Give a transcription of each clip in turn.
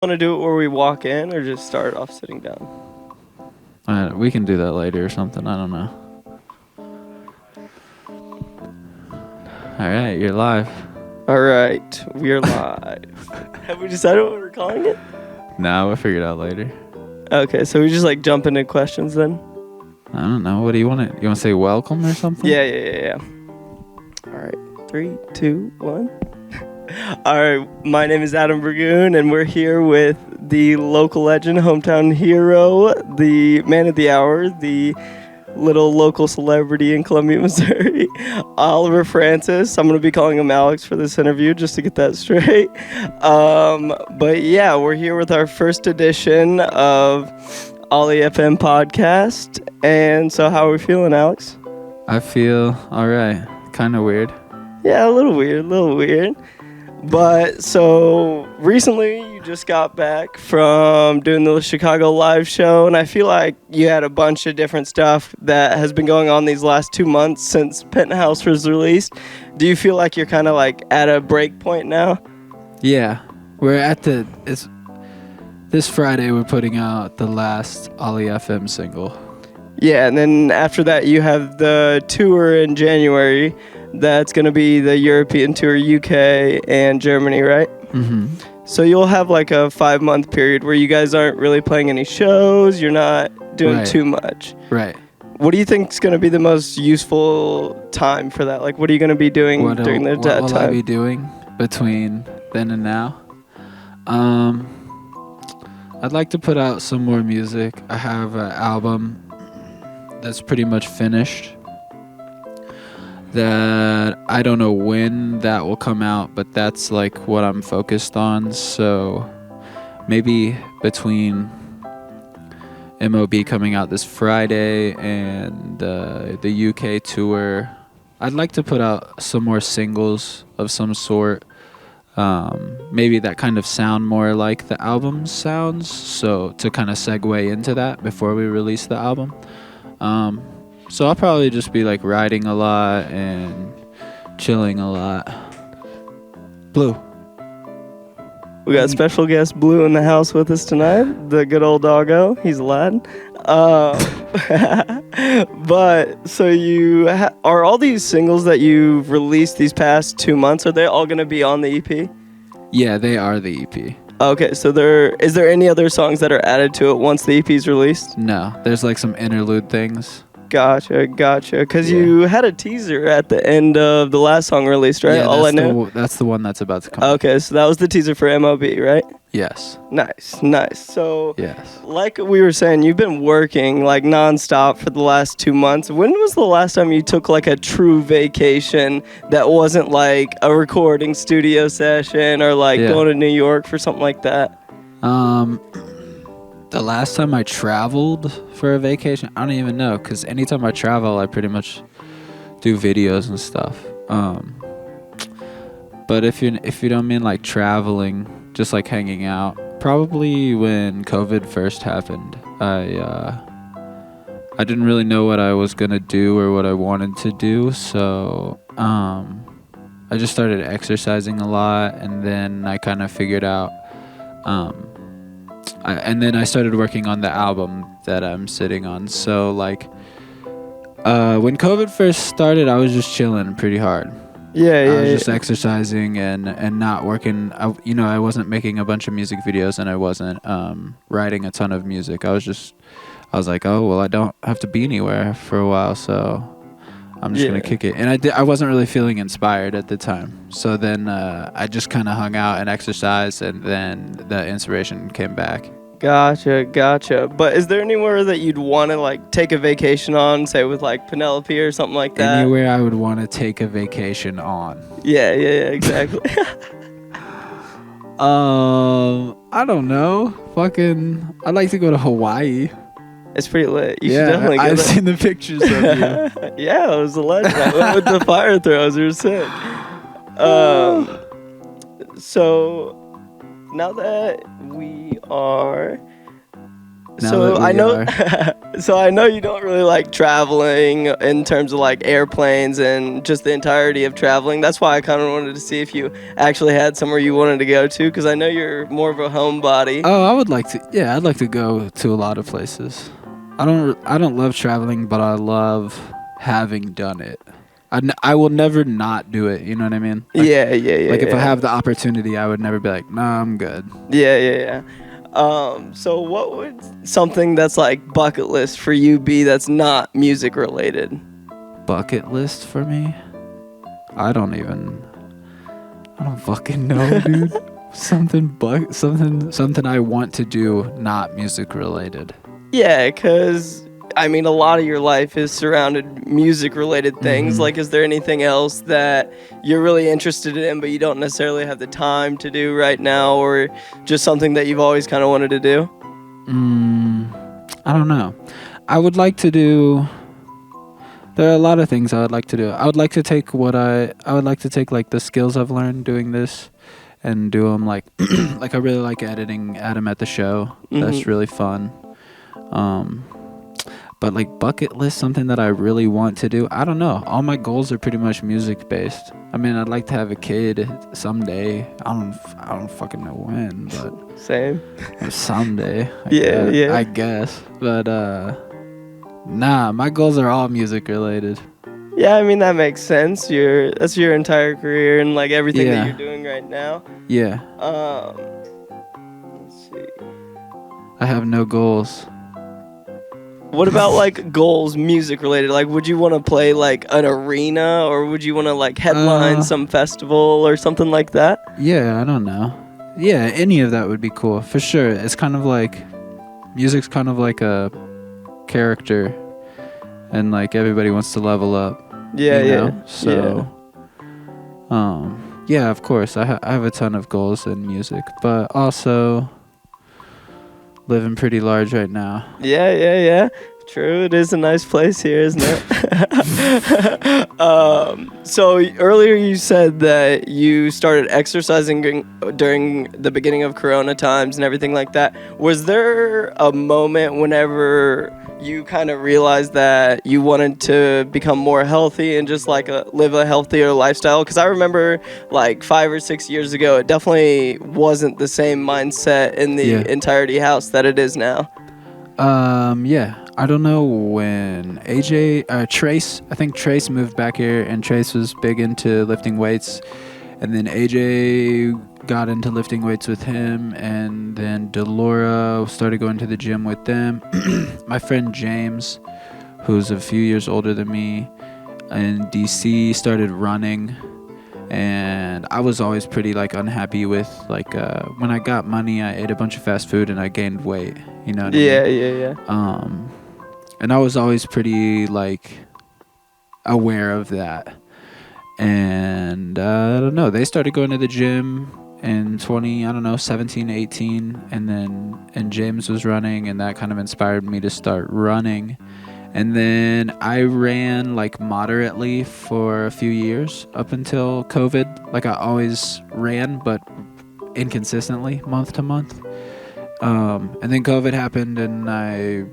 Want to do it where we walk in or just start off sitting down? We can do that later or something. I don't know. All right, you're live. All right, we are live. Have we decided what we're calling it? Nah, we'll figure it out later. Okay, so we just like jump into questions then? I don't know. What do you want to? You want to say welcome or something? Yeah. All right, 3, 2, 1. All right, my name is Adam Burgoon, and we're here with the local legend, hometown hero, the man of the hour, the little local celebrity in Columbia, Missouri, Oliver Francis. I'm going to be calling him Alex for this interview, just to get that straight. But yeah, we're here with our first edition of Oli FM podcast. And so how are we feeling, Alex? I feel all right. Kind of weird. Yeah, a little weird. But so recently you just got back from doing the Chicago live show, and I feel like you had a bunch of different stuff that has been going on these last 2 months since Penthouse was released. Do you feel like you're kind of like at a break point now? Yeah, we're at this Friday we're putting out the last Oli FM single. Yeah, and then after that you have the tour in January. That's going to be the European tour, UK and Germany, right? Mm-hmm. So you'll have like a 5-month period where you guys aren't really playing any shows. You're not doing too much. Right. What do you think is going to be the most useful time for that? Like, what are you going to be doing during that time? What will I be doing between then and now? I'd like to put out some more music. I have an album that's pretty much finished that I don't know when that will come out, but that's like what I'm focused on. So maybe between MOB coming out this Friday and the UK tour, I'd like to put out some more singles of some sort. Maybe that kind of sound more like the album sounds, so to kind of segue into that before we release the album. So I'll probably just be like riding a lot and chilling a lot. Blue. We got special guest Blue in the house with us tonight. The good old doggo. He's a lad. But so are all these singles that you've released these past 2 months, are they all going to be on the EP? Yeah, they are the EP. Okay, so is there any other songs that are added to it once the EP is released? No, there's like some interlude things. Gotcha. Because you had a teaser at the end of the last song released, right? Yeah, All I Know? that's the one that's about to come. Okay, so that was the teaser for MOB, right? Yes. Nice. So, yes. Like we were saying, you've been working like nonstop for the last 2 months. When was the last time you took like a true vacation that wasn't like a recording studio session or like going to New York for something like that? The last time I traveled for a vacation, I don't even know, because anytime I travel, I pretty much do videos and stuff. But if you don't mean like traveling, just like hanging out, probably when COVID first happened, I didn't really know what I was gonna do or what I wanted to do, so I just started exercising a lot, and then I kind of figured out. And then I started working on the album that I'm sitting on. So like, when COVID first started, I was just chilling pretty hard. I was just exercising and not working. I wasn't making a bunch of music videos, and I wasn't writing a ton of music. I was like, oh well, I don't have to be anywhere for a while, so I'm just gonna kick it. And I wasn't really feeling inspired at the time. So then I just kind of hung out and exercised, and then the inspiration came back. Gotcha. But is there anywhere that you'd want to like take a vacation on, say with like Penelope or something like that? Anywhere I would want to take a vacation on. Yeah, exactly. I don't know. I'd like to go to Hawaii. It's pretty lit. You should definitely go I've seen the pictures of you. Yeah, it was a legend. I went with the fire throws. They were sick. So now that we are... I know... So I know you don't really like traveling in terms of like airplanes and just the entirety of traveling. That's why I kind of wanted to see if you actually had somewhere you wanted to go to, because I know you're more of a homebody. Oh, I would like to. Yeah, I'd like to go to a lot of places. I don't love traveling, but I love having done it. I will never not do it. You know what I mean? Like, Yeah. Like if I have the opportunity, I would never be like, nah, I'm good. Yeah. So what would something that's like bucket list for you be that's not music related? Bucket list for me? I don't fucking know, dude. Something I want to do, not music related. Yeah, because I mean, a lot of your life is surrounded music related things. Mm-hmm. Like, is there anything else that you're really interested in, but you don't necessarily have the time to do right now, or just something that you've always kind of wanted to do? I don't know. I would like to do. There are a lot of things I would like to do. I would like to take like the skills I've learned doing this, and do them like like I really like editing Adam at the show. That's really fun. But like bucket list, something that I really want to do, I don't know. All my goals are pretty much music based. I mean, I'd like to have a kid someday. I don't fucking know when, but Same. someday. I guess. But nah, my goals are all music related. Yeah, I mean, that makes sense. That's your entire career and like everything that you're doing right now. Yeah. Let's see. I have no goals. What about like goals music related? Like, would you want to play like an arena, or would you want to like headline some festival or something like that? Yeah, I don't know. Yeah, any of that would be cool for sure. It's kind of like music's kind of like a character, and like everybody wants to level up. Yeah, you know? So, yeah, of course, I have a ton of goals in music, but also living pretty large right now. Yeah. True, it is a nice place here, isn't it? So earlier you said that you started exercising during the beginning of Corona times and everything like that. Was there a moment whenever you kind of realized that you wanted to become more healthy and just like live a healthier lifestyle? Because I remember like 5 or 6 years ago, it definitely wasn't the same mindset in the entirety house that it is now. Yeah, I don't know when Trace, I think Trace moved back here, and Trace was big into lifting weights, and then AJ got into lifting weights with him, and then Delora started going to the gym with them. My friend James, who's a few years older than me, in DC, started running, and I was always pretty like unhappy with like when I got money, I ate a bunch of fast food and I gained weight, you know what I mean? Yeah. And I was always pretty like aware of that, and I don't know, they started going to the gym in 17, 18, and James was running, and that kind of inspired me to start running. And then I ran like moderately for a few years up until COVID. Like I always ran, but inconsistently, month to month. And then COVID happened, and I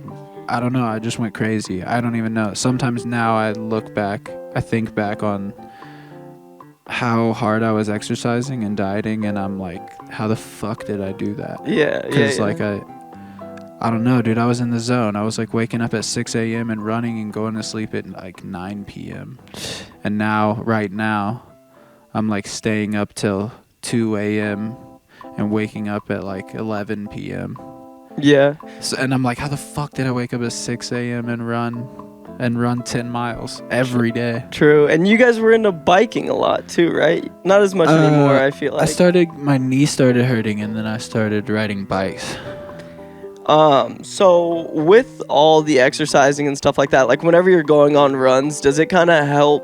don't know, I just went crazy. I don't even know. Sometimes now I think back on how hard I was exercising and dieting, and I'm like, how the fuck did I do that? Yeah. Because like I don't know, dude. I was in the zone. I was like waking up at 6 a.m. and running and going to sleep at like 9 p.m. And right now, I'm like staying up till 2 a.m. and waking up at like 11 p.m. Yeah. So, and I'm like, how the fuck did I wake up at 6 a.m. and run 10 miles every day? True. And you guys were into biking a lot too, right? Not as much anymore, I feel like. My knee started hurting, and then I started riding bikes. So with all the exercising and stuff like that, like whenever you're going on runs, does it kind of help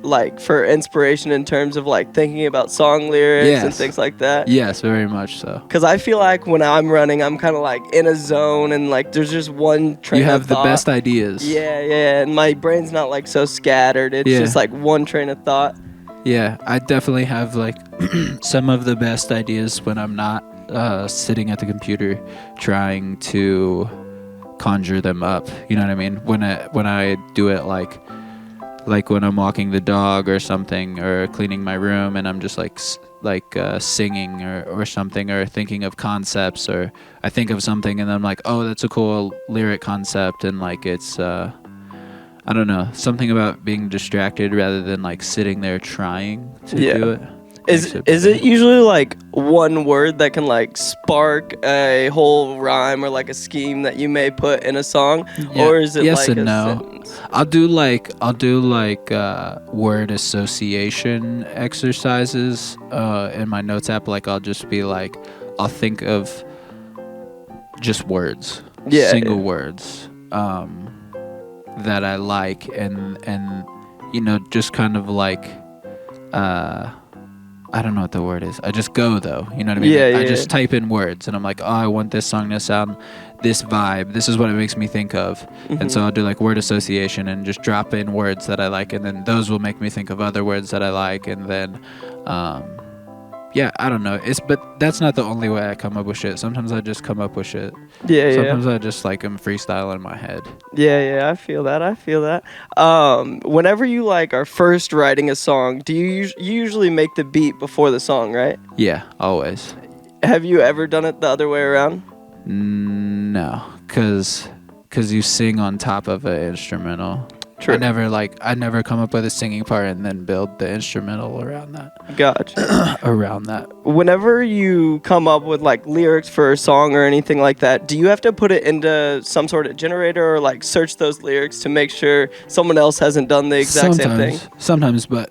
like for inspiration in terms of like thinking about song lyrics and things like that? Yes, very much so. Because I feel like when I'm running, I'm kind of like in a zone, and like there's just one train of thought. You have the best ideas. Yeah, and my brain's not like so scattered. It's just like one train of thought. Yeah, I definitely have like some of the best ideas when I'm not sitting at the computer trying to conjure them up. You know what I mean? When I do it like when I'm walking the dog or something, or cleaning my room, and I'm just like singing or something, or thinking of concepts, or I think of something and I'm like, oh, that's a cool lyric concept, and like it's I don't know, something about being distracted rather than like sitting there trying to do it. Is it usually like one word that can like spark a whole rhyme or like a scheme that you may put in a song, or is it yes like and a no? sentence? I'll do like word association exercises in my notes app. Like I'll just be like, I'll think of just words, single words that I like, and you know, just kind of like I don't know what the word is. I just go though. You know what I mean? I just type in words and I'm like, oh, I want this song to sound this vibe. This is what it makes me think of. Mm-hmm. And so I'll do like word association and just drop in words that I like. And then those will make me think of other words that I like. And then, I don't know. But that's not the only way I come up with shit. Sometimes I just come up with shit. Sometimes I just like am freestyle in my head. I feel that. Whenever you like are first writing a song, do you usually make the beat before the song, right? Yeah, always. Have you ever done it the other way around? No, cause you sing on top of an instrumental. True. I never come up with a singing part and then build the instrumental around that. Gotcha. Around that. Whenever you come up with like lyrics for a song or anything like that, do you have to put it into some sort of generator or like search those lyrics to make sure someone else hasn't done the exact same thing? Sometimes, but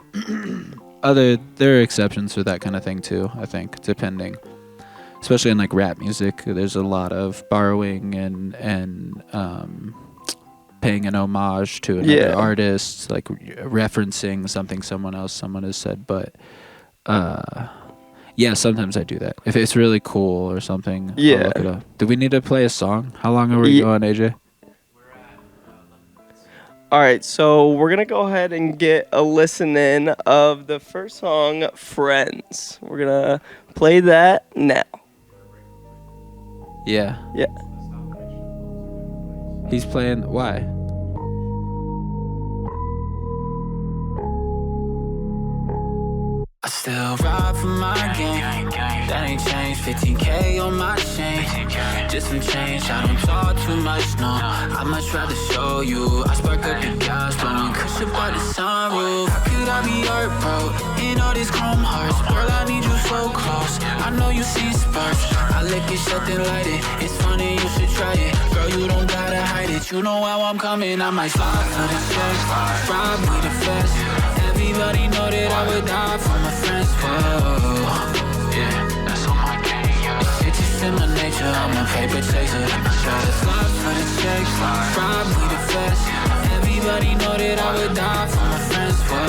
there are exceptions for that kind of thing too, I think, depending. Especially in like rap music, there's a lot of borrowing and paying an homage to another artist, like referencing something someone has said. But sometimes I do that if it's really cool or something. I'll look it up. Do we need to play a song? How long are we going, AJ? All right, so we're gonna go ahead and get a listen in of the first song, "Friends." We're gonna play that now. Yeah. He's playing. Why? I still ride for my gang. That ain't changed. 15K on my chain. Just some change. I don't talk too much, no. I much rather show you. I spark up the gas, blowing cushion by the sunroof. How could I be hurt, bro? In all these chrome hearts, girl, I need you so close. I know you see sparks. I lick it, shut then light it. It's funny, you should try it. Girl, you don't gotta hide it. You know how I'm coming. I might slide for the check. Rob me the fest. Everybody know that I would die for my friends, whoa. Yeah, that's on my game, yeah. It's just in my nature, I'm a paper chaser. Gotta slide for the checks, rob me the fest. Everybody know that I would die for my friends, whoa.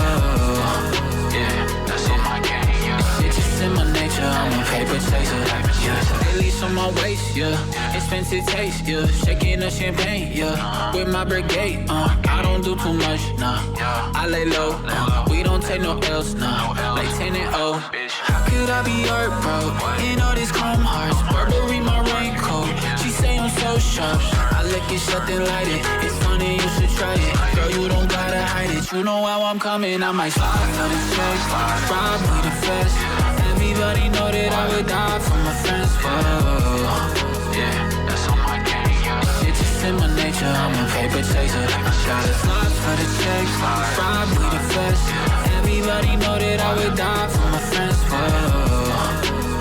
Yeah, that's on my game, yeah. It's just in my nature, I'm a paper chaser. Yeah, they leash on my waist, yeah. Expensive taste, yeah. Shaking the champagne, yeah. With my brigade, I don't do too much, nah. I lay low, we don't take no L's, nah. Like 10 and 0. How could I be hurt, bro? In all these chrome hearts, Burberry my raincoat. She say I'm so sharp. I lick it, shut then light it. It's funny, you should try it. Girl, you don't gotta hide it. You know how I'm coming. I might slide for the checks, rob me the fest. Everybody know that I would die for my friends, whoa. Yeah, that's on my game, yeah. It's just in my nature, I'm a paper chaser. Gotta slide for the checks, rob me the fest. Everybody know that I would die for my friends, whoa.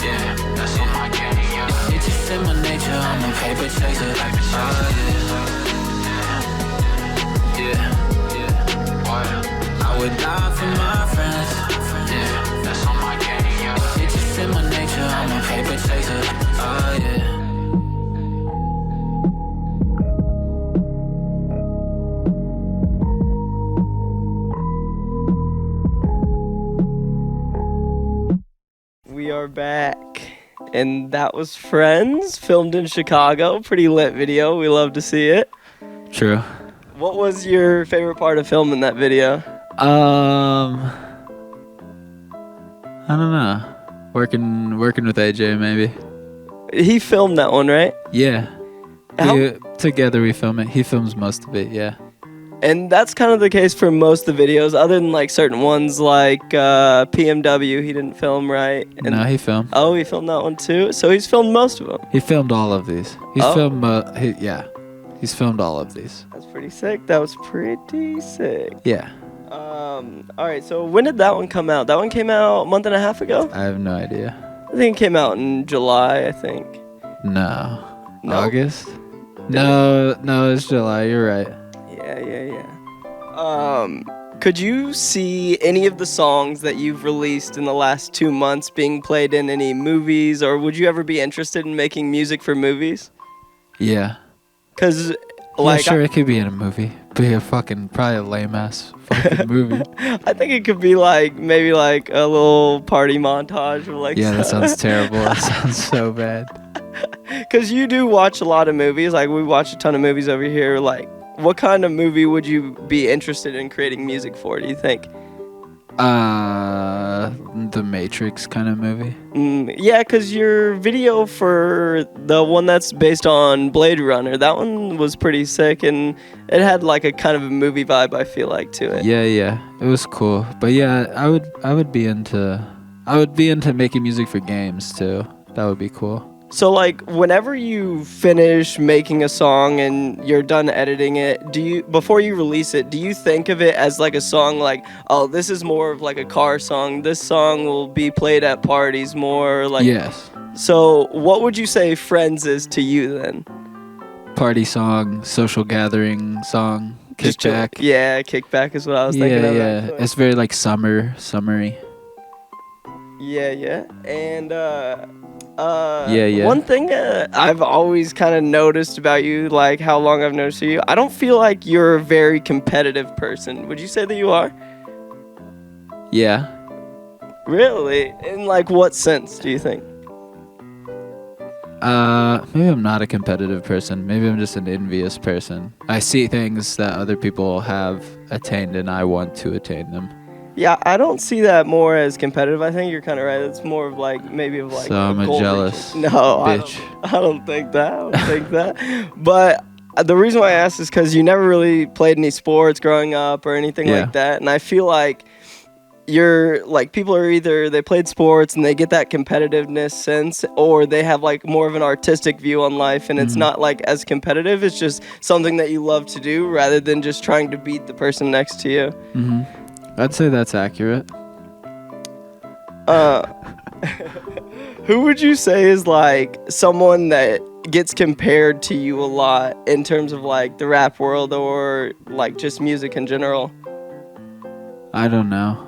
Yeah, that's on my game, yeah. It's just in my nature, I'm a paper chaser. I would die for my friends. Yeah, that's on my game, yeah. It's just in my nature, I'm a paper chaser. Oh yeah. We are back, and that was Friends, filmed in Chicago. Pretty lit video. We love to see it. True. What was your favorite part of filming that video? I don't know. Working with AJ maybe. He filmed that one, right? Yeah. Together we film it. He films most of it, yeah. And that's kind of the case for most of the videos, other than like certain ones like PMW. He didn't film, right? And, No, he filmed. Oh, he filmed that one too. So he's filmed most of them. He filmed all of these. He's filmed. He's filmed all of these. That's pretty sick. That was pretty sick. Yeah. All right. So when did that one come out? That one came out a month and a half ago. I have no idea. I think it came out in July. I think. No. August. No, it's July. You're right. Yeah. Could you see any of the songs that you've released in the last 2 months being played in any movies, or would you ever be interested in making music for movies? Yeah. Cause it could be in a movie. Be probably a lame ass fucking movie. I think it could be maybe a little party montage of Yeah, that sounds terrible. That sounds so bad. Cause you do watch a lot of movies. Like we watch a ton of movies over here. What kind of movie would you be interested in creating music for, do you think? The Matrix kind of movie. Yeah, because your video for the one that's based on Blade Runner, that one was pretty sick, and it had a kind of a movie vibe, I feel like, to it. Yeah. It was cool. But yeah, I would be into making music for games too. That would be cool. So whenever you finish making a song and you're done editing it, before you release it, do you think of it as a song oh, this is more of a car song, this song will be played at parties more, Yes. So what would you say Friends is to you then? Party song, social gathering song, kickback. Yeah, kickback is what I was thinking of. Yeah. Actually. It's very summery. Yeah. And Yeah. one thing I've always kind of noticed about you, how long I've noticed you, I don't feel like you're a very competitive person. Would you say that you are? Yeah. Really? In what sense do you think? Maybe I'm not a competitive person. Maybe I'm just an envious person. I see things that other people have attained and I want to attain them. Yeah, I don't see that more as competitive. I think you're kind of right. It's more of maybe of So I'm a jealous bitch. I don't think that. But the reason why I asked is because you never really played any sports growing up or anything like that. And I feel like you're people are either they played sports and they get that competitiveness sense, or they have more of an artistic view on life, and it's not as competitive. It's just something that you love to do rather than just trying to beat the person next to you. Mm-hmm. I'd say that's accurate. Who would you say is someone that gets compared to you a lot in terms of the rap world or just music in general? I don't know.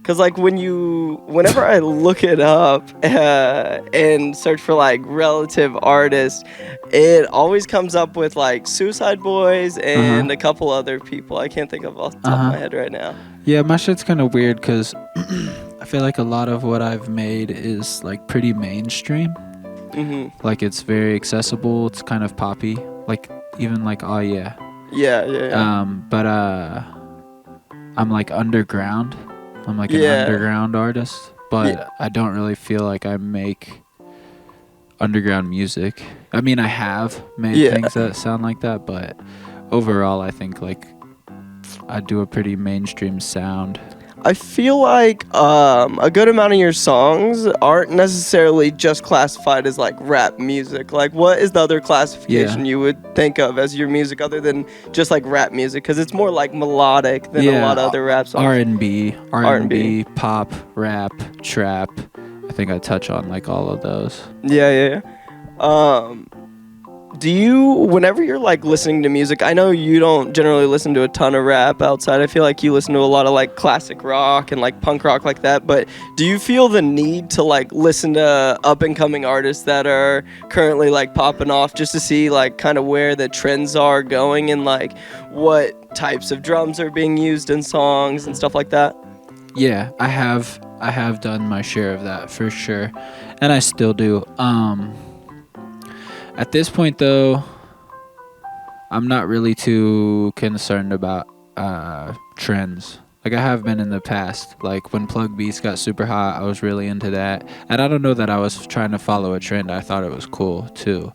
Cause whenever I look it up and search for relative artists, it always comes up with Suicide Boys and a couple other people. I can't think of off the top of my head right now. Yeah, my shit's kind of weird because I feel like a lot of what I've made is pretty mainstream. Mm-hmm. It's very accessible. It's kind of poppy. Even oh yeah. Yeah. But I'm underground. I'm an underground artist, but I don't really feel like I make underground music. I mean, I have made things that sound like that, but overall, I think I do a pretty mainstream sound. I feel like a good amount of your songs aren't necessarily just classified as rap music. What is the other classification you would think of as your music other than just rap music? Because it's more melodic than a lot of other rap songs. R&B, pop, rap, trap. I think I touch on all of those. Yeah. Do you, whenever you're listening to music, I know you don't generally listen to a ton of rap outside. I feel like you listen to a lot of classic rock and punk rock like that. But do you feel the need to listen to up and coming artists that are currently popping off just to see kind of where the trends are going and what types of drums are being used in songs and stuff like that? Yeah, I have done my share of that for sure, and I still do. At this point, though, I'm not really too concerned about trends. I have been in the past. When Plug Beats got super hot, I was really into that. And I don't know that I was trying to follow a trend. I thought it was cool, too.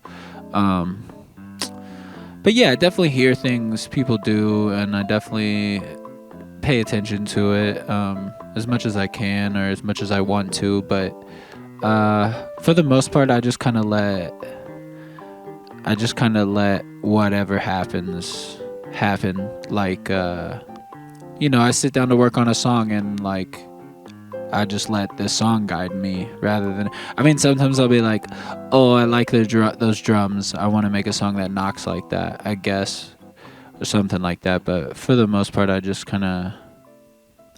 But yeah, I definitely hear things people do, and I definitely pay attention to it as much as I can or as much as I want to. But for the most part, I just kind of let whatever happens happen. Like I sit down to work on a song and like I just let this song guide me rather than. I mean, sometimes I'll be like, "Oh, I like those drums. I want to make a song that knocks like that." I guess, or something like that. But for the most part, I just kind of,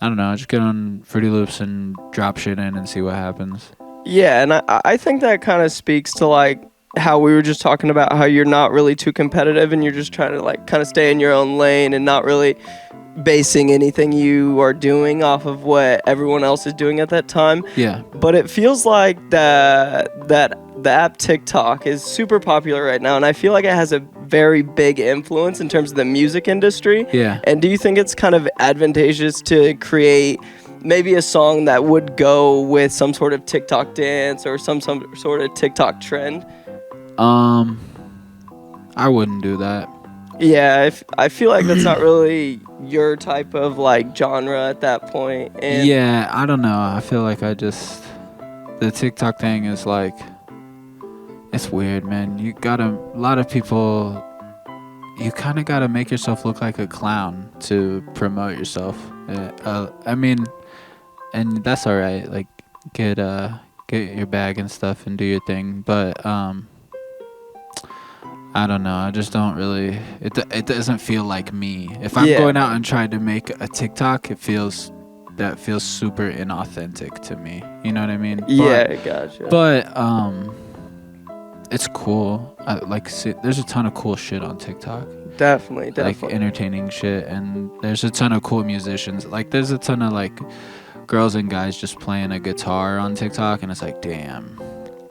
I don't know. I just get on Fruity Loops and drop shit in and see what happens. Yeah, and I think that kind of speaks to like how we were just talking about how you're not really too competitive and you're just trying to like kind of stay in your own lane and not really basing anything you are doing off of what everyone else is doing at that time. Yeah. But it feels like that the app TikTok is super popular right now, and I feel like it has a very big influence in terms of the music industry. Yeah. And do you think it's kind of advantageous to create maybe a song that would go with some sort of TikTok dance or some sort of TikTok trend? I wouldn't do that. Yeah, I feel like that's not really your type of like genre at that point. And Yeah, I don't know. I feel like the TikTok thing is like, it's weird, man. A lot of people, you kind of gotta make yourself look like a clown to promote yourself. I mean, and that's all right. Like, get your bag and stuff and do your thing. But I don't know. I just don't really. It doesn't feel like me. If I'm going out and trying to make a TikTok, that feels super inauthentic to me. You know what I mean? Yeah, gotcha. But it's cool. There's a ton of cool shit on TikTok. Definitely. Like entertaining shit, and there's a ton of cool musicians. Like there's a ton of like girls and guys just playing a guitar on TikTok, and it's like, damn,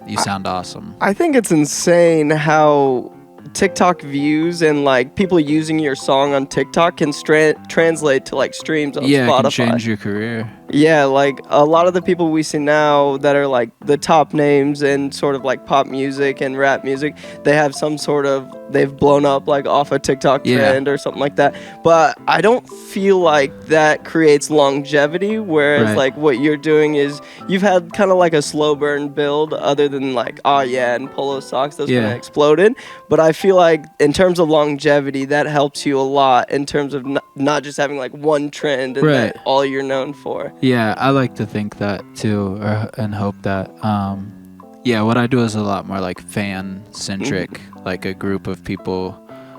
you sound awesome. I think it's insane how TikTok views and like people using your song on TikTok can translate to like streams on Spotify. Yeah, it can change your career. Yeah, like a lot of the people we see now that are like the top names in sort of like pop music and rap music, they have some sort of, they've blown up like off a TikTok trend or something like that. But I don't feel like that creates longevity, whereas like what you're doing is you've had kind of like a slow burn build other than like, oh yeah, and Polo Socks, those kind of exploded. But I feel like in terms of longevity, that helps you a lot in terms of not just having like one trend and that all you're known for. Yeah, I like to think that too, and hope that. What I do is a lot more like fan-centric, like a group of people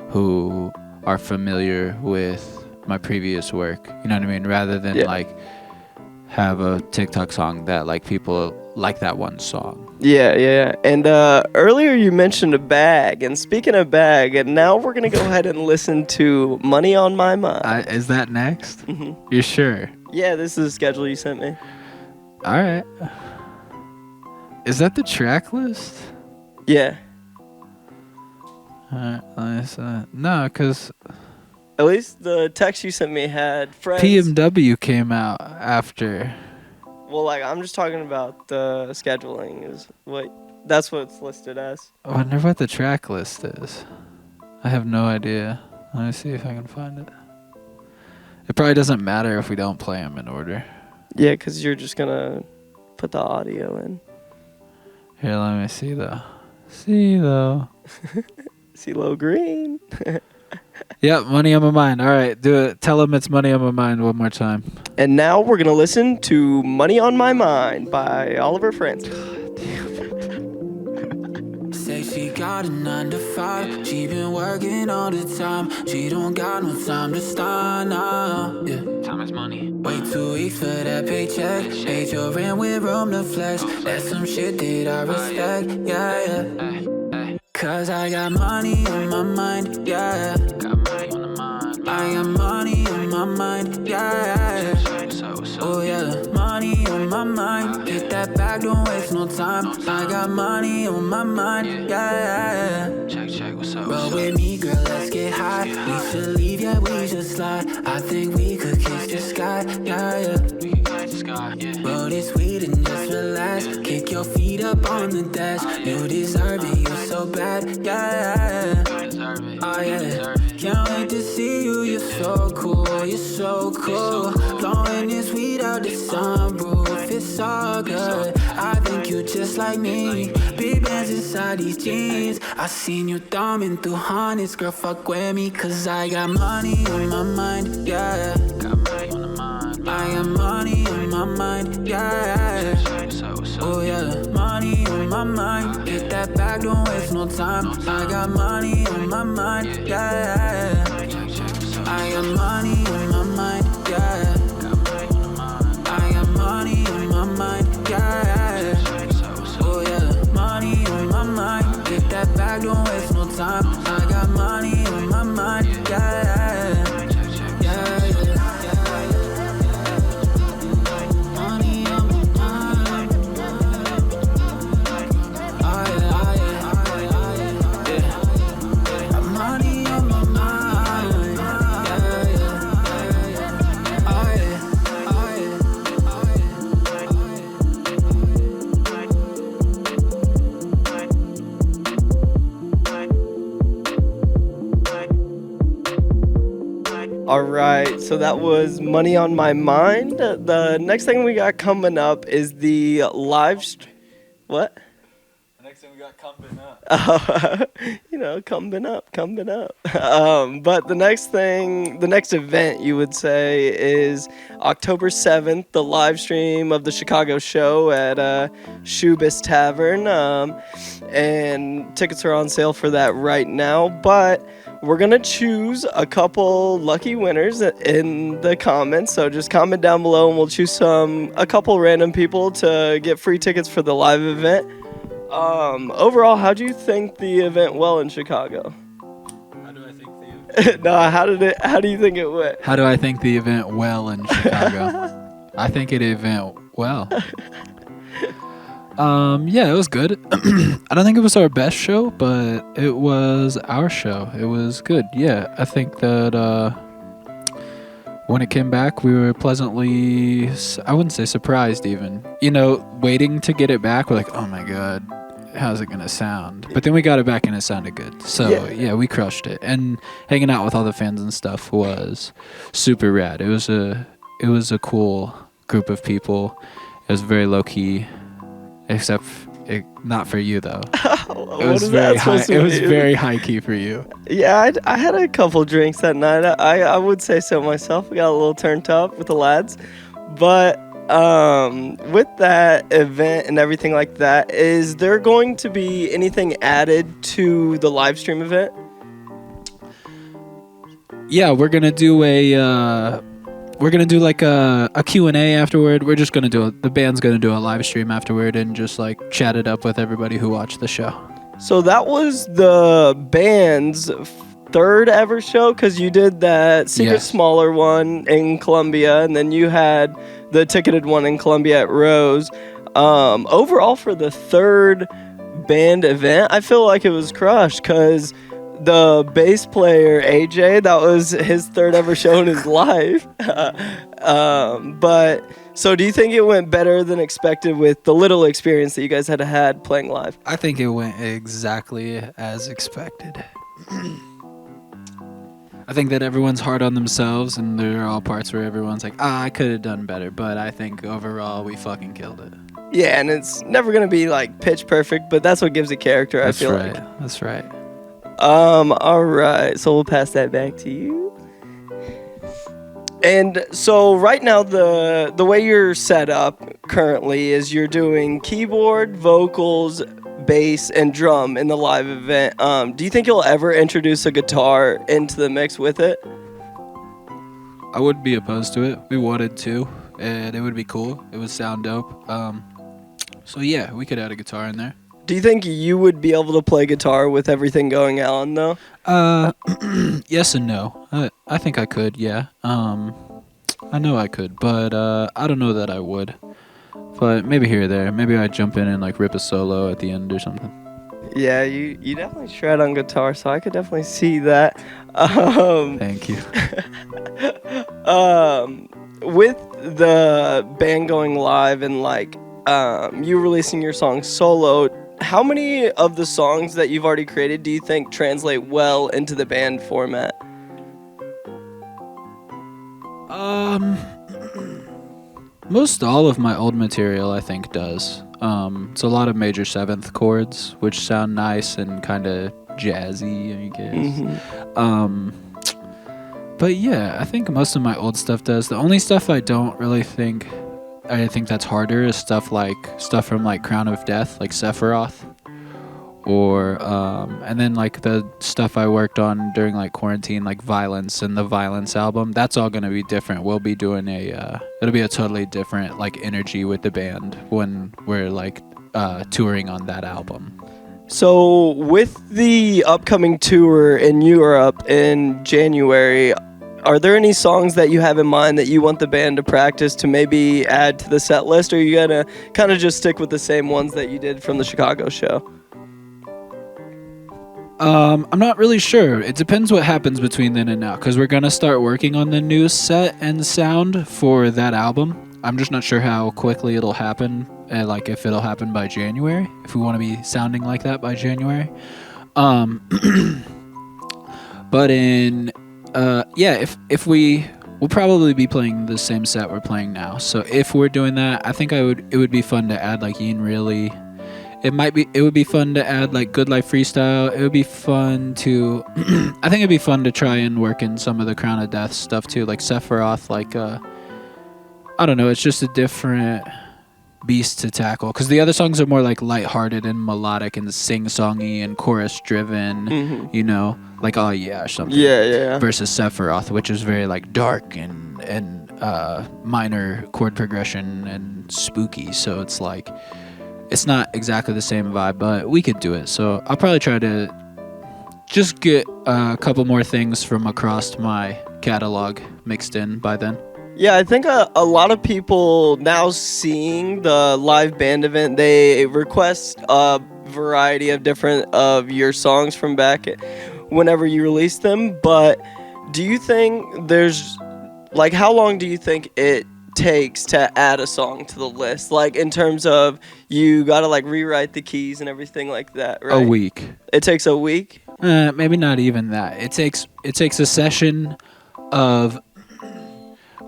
who are familiar with my previous work. You know what I mean? Rather than like have a TikTok song that like people like that one song. Yeah. And earlier you mentioned a bag, and speaking of bag, and now we're gonna go ahead and listen to "Money on My Mind." Is that next? Mm-hmm. You're sure? Yeah, this is the schedule you sent me. All right. Is that the track list? Yeah. No, because at least the text you sent me had friends. PMW came out after. Well, like I'm just talking about the scheduling is that's what it's listed as. I wonder what the track list is. I have no idea. Let me see if I can find it. It probably doesn't matter if we don't play them in order. Yeah, because you're just gonna put the audio in. Here, let me see though. CeeLo Green. Yep, Money on My Mind. All right, do it. Tell them it's Money on My Mind one more time. And now we're going to listen to Money on My Mind by Oliver Francis. Say she got a 9 to 5. She been working all the time. She don't got no time to stop now. Yeah. Time is money. Wait 2 weeks for that paycheck. Paid your rent with room to flex. That's some shit that I respect. Yeah. Cause I got money on my mind, yeah. I got money on my mind, yeah. Oh yeah, money on my mind. Get that back, don't waste no time. I got money on my mind, yeah. Check, what's up? Roll with me, girl, let's get high. We should leave, yeah, we should slide. I think we could kiss the sky, yeah. Roll this weed and just relax. Kick your feet up on the dash. You deserve it, you're so bad, yeah. Oh yeah. Can't wait to see you, you're so cool, you're so cool. Blowing this weed out the sunroof, it's all good. I think you just like me, big bands inside these jeans. I seen you thumbing through hundreds, girl, fuck with me, cause I got money on my mind, yeah. I got money on my mind, yeah. Oh yeah, money on my mind. Get that back, don't waste no time. I got money on my mind, yeah. I got money on my mind, yeah. I got money on my mind, yeah. Oh yeah, money on my mind. Get that back, don't waste no time. I got money on my mind, yeah. All right, so that was Money on My Mind. The next thing we got coming up is the what? The next thing we got coming up. Coming up. But the next event you would say is October 7th, the live stream of the Chicago show at Shubis Tavern. And tickets are on sale for that right now, but we're going to choose a couple lucky winners in the comments. So just comment down below and we'll choose a couple random people to get free tickets for the live event. Overall, how do you think the event went in Chicago? How do I think the event? No, how do you think it went? How do I think the event well in Chicago? I think it went well. Yeah, it was good. I don't think it was our best show, but it was our show. It was good. Yeah, I think that when it came back, we were pleasantly, I wouldn't say surprised even. Waiting to get it back, we're like, oh my God, how's it going to sound? But then we got it back and it sounded good. So yeah, we crushed it. And hanging out with all the fans and stuff was super rad. It was a cool group of people. It was very low key. Except not for you though. It was very high. It was very high key for you. Yeah, I had a couple drinks that night. I would say so myself. I got a little turned up with the lads, but with that event and everything like that, is there going to be anything added to the live stream event? Yeah, we're gonna do like a Q&A afterward. We're just the band's gonna do a live stream afterward and just like chat it up with everybody who watched the show. So that was the band's third ever show, because you did that secret smaller one in Columbia, and then you had the ticketed one in Columbia at Rose. Overall, for the third band event, I feel like it was crushed, because the bass player, AJ, that was his third ever show in his life. But so do you think it went better than expected with the little experience that you guys had playing live? I think it went exactly as expected. I think that everyone's hard on themselves, and there are all parts where everyone's like, I could have done better, but I think overall we fucking killed it. Yeah, and it's never going to be like pitch perfect, but that's what gives it character, I feel like. That's right. All right, so we'll pass that back to you. And so right now, the way you're set up currently is you're doing keyboard, vocals, bass, and drum in the live event. Do you think you'll ever introduce a guitar into the mix with it? I wouldn't be opposed to it. We wanted to, and it would be cool. It would sound dope. So yeah, we could add a guitar in there. Do you think you would be able to play guitar with everything going on, though? Yes and no. I think I could, yeah. I know I could, but I don't know that I would. But maybe here or there. Maybe I'd jump in and like rip a solo at the end or something. Yeah, you definitely shred on guitar, so I could definitely see that. Thank you. With the band going live and like you releasing your song solo, how many of the songs that you've already created do you think translate well into the band format? Most all of my old material, I think, does. It's a lot of major seventh chords, which sound nice and kind of jazzy, I guess. But yeah, I think most of my old stuff does. The only stuff I think that's harder is stuff from like Crown of Death, like Sephiroth, or and then like the stuff I worked on during like quarantine, like Violence and the Violence album. That's all gonna be different. We'll be doing it'll be a totally different like energy with the band when we're like touring on that album. So with the upcoming tour in Europe in January, are there any songs that you have in mind that you want the band to practice to maybe add to the set list, or are you gonna kind of just stick with the same ones that you did from the Chicago show? I'm not really sure. It depends what happens between then and now, because we're gonna start working on the new set and sound for that album. I'm just not sure how quickly it'll happen, like if it'll happen by January, if we want to be sounding like that by January. But if we'll probably be playing the same set we're playing now. So if we're doing that, I think it would be fun to add like Ian Really. It would be fun to add like Good Life Freestyle. It would be fun to I think it'd be fun to try and work in some of the Crown of Death stuff too, like Sephiroth, like I don't know, it's just a different beast to tackle, because the other songs are more like lighthearted and melodic and sing-songy and chorus driven, you know, like Oh Yeah or something. Yeah. Versus Sephiroth, which is very like dark and minor chord progression and spooky. So it's like it's not exactly the same vibe, but we could do it. So I'll probably try to just get a couple more things from across my catalog mixed in by then. Yeah, I think a lot of people now seeing the live band event, they request a variety of different of your songs from back whenever you release them. But do you think there's, like, how long do you think it takes to add a song to the list? Like, in terms of you got to, like, rewrite the keys and everything like that, right? A week. It takes a week? Maybe not even that. It takes a session of...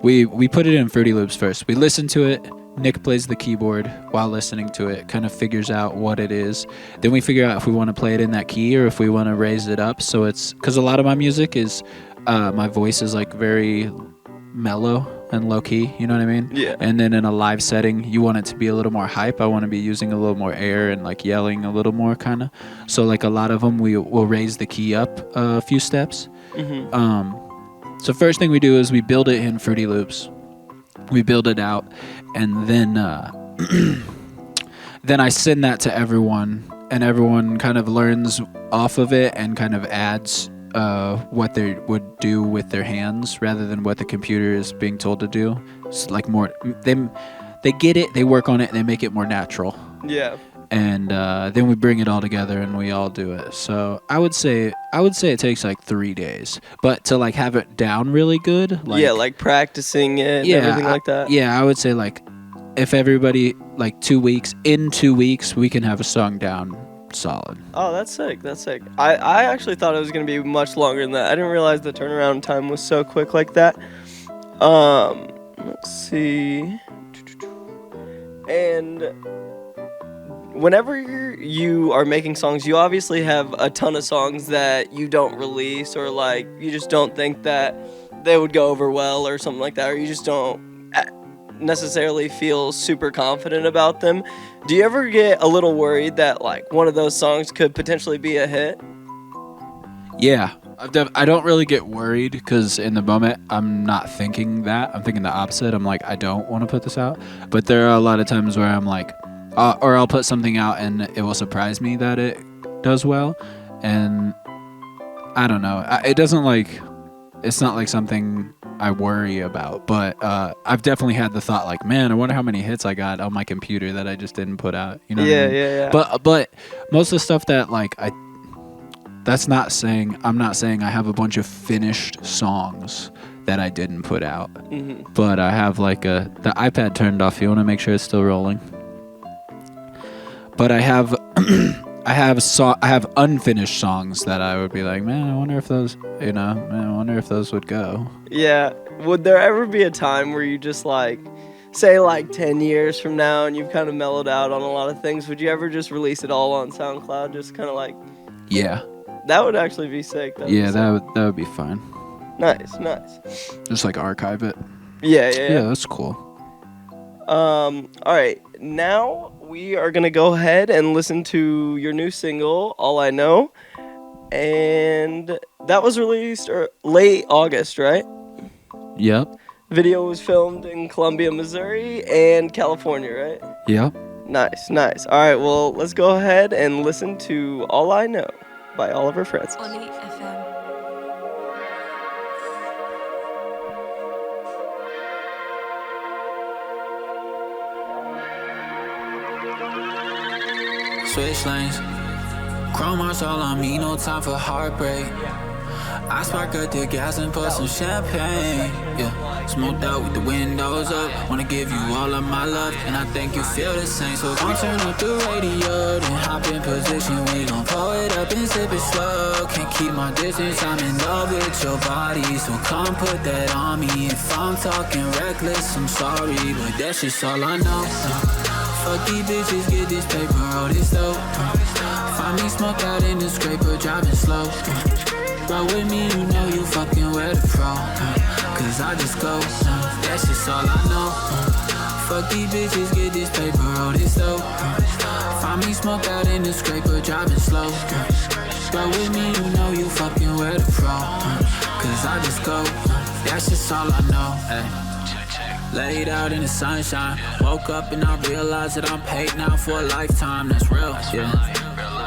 We put it in Fruity Loops first. We listen to it. Nick plays the keyboard while listening to it, kind of figures out what it is. Then we figure out if we want to play it in that key or if we want to raise it up. So it's because a lot of my music is, my voice is like very mellow and low key. You know what I mean? Yeah. And then in a live setting, you want it to be a little more hype. I want to be using a little more air and like yelling a little more kind of. So like a lot of them, we will raise the key up a few steps. Mm-hmm. So first thing we do is we build it in Fruity Loops. We build it out, and then then I send that to everyone, and everyone kind of learns off of it and kind of adds what they would do with their hands rather than what the computer is being told to do. It's like more they get it, they work on it, and they make it more natural. Yeah. And then we bring it all together and we all do it. So I would say it takes like 3 days, but to like have it down really good. Like, yeah, like practicing it and everything like that. Yeah, I would say like if everybody like 2 weeks, in 2 weeks, we can have a song down solid. Oh, that's sick. That's sick. I actually thought it was going to be much longer than that. I didn't realize the turnaround time was so quick like that. Let's see. And whenever you are making songs, you obviously have a ton of songs that you don't release, or like you just don't think that they would go over well or something like that, or you just don't necessarily feel super confident about them. Do you ever get a little worried that like one of those songs could potentially be a hit? Yeah. I don't really get worried because in the moment I'm not thinking that. I'm thinking the opposite. I'm like, I don't want to put this out. But there are a lot of times where I'm like, or I'll put something out and it will surprise me that it does well. And I don't know. It's not like something I worry about. But I've definitely had the thought like, man, I wonder how many hits I got on my computer that I just didn't put out. You know what I mean? Yeah. But most of the stuff that like I'm not saying I have a bunch of finished songs that I didn't put out. Mm-hmm. But I have like the iPad turned off. You want to make sure it's still rolling? But I have I have unfinished songs that I would be like, man, I wonder if those, would go. Yeah. Would there ever be a time where you just like, say like 10 years from now and you've kind of mellowed out on a lot of things, would you ever just release it all on SoundCloud? Just kind of like... Yeah. That would actually be sick. That would be fun. Nice. Just like archive it. Yeah. Yeah, that's cool. All right. Now we are going to go ahead and listen to your new single, All I Know. And that was released late August, right? Yep. Video was filmed in Columbia, Missouri and California, right? Yep. Nice. All right, well, let's go ahead and listen to All I Know by Oliver Francis. Oli FM. Switch lanes, chrome hearts all on me, no time for heartbreak. I spark up the gas and pour some champagne. Yeah, smoked out with the windows up. Wanna give you all of my love, and I think you feel the same. So gon' turn up the radio, then hop in position. We gon' pull it up and sip it slow. Can't keep my distance, I'm in love with your body. So come put that on me. If I'm talking reckless, I'm sorry, but that's just all I know. Fuck these bitches, get this paper, roll this dope. Find me smoke out in the scraper, driving slow. Roll with me, you know you fucking with a pro. Cause I just go, that's just all I know. Fuck these bitches, get this paper, roll this dope. Find me smoke out in the scraper, driving slow. Roll with me, you know you fucking with a pro. Cause I just go, that's just all I know. Ay. Laid out in the sunshine, woke up and I realized that I'm paid now for a lifetime. That's real, yeah.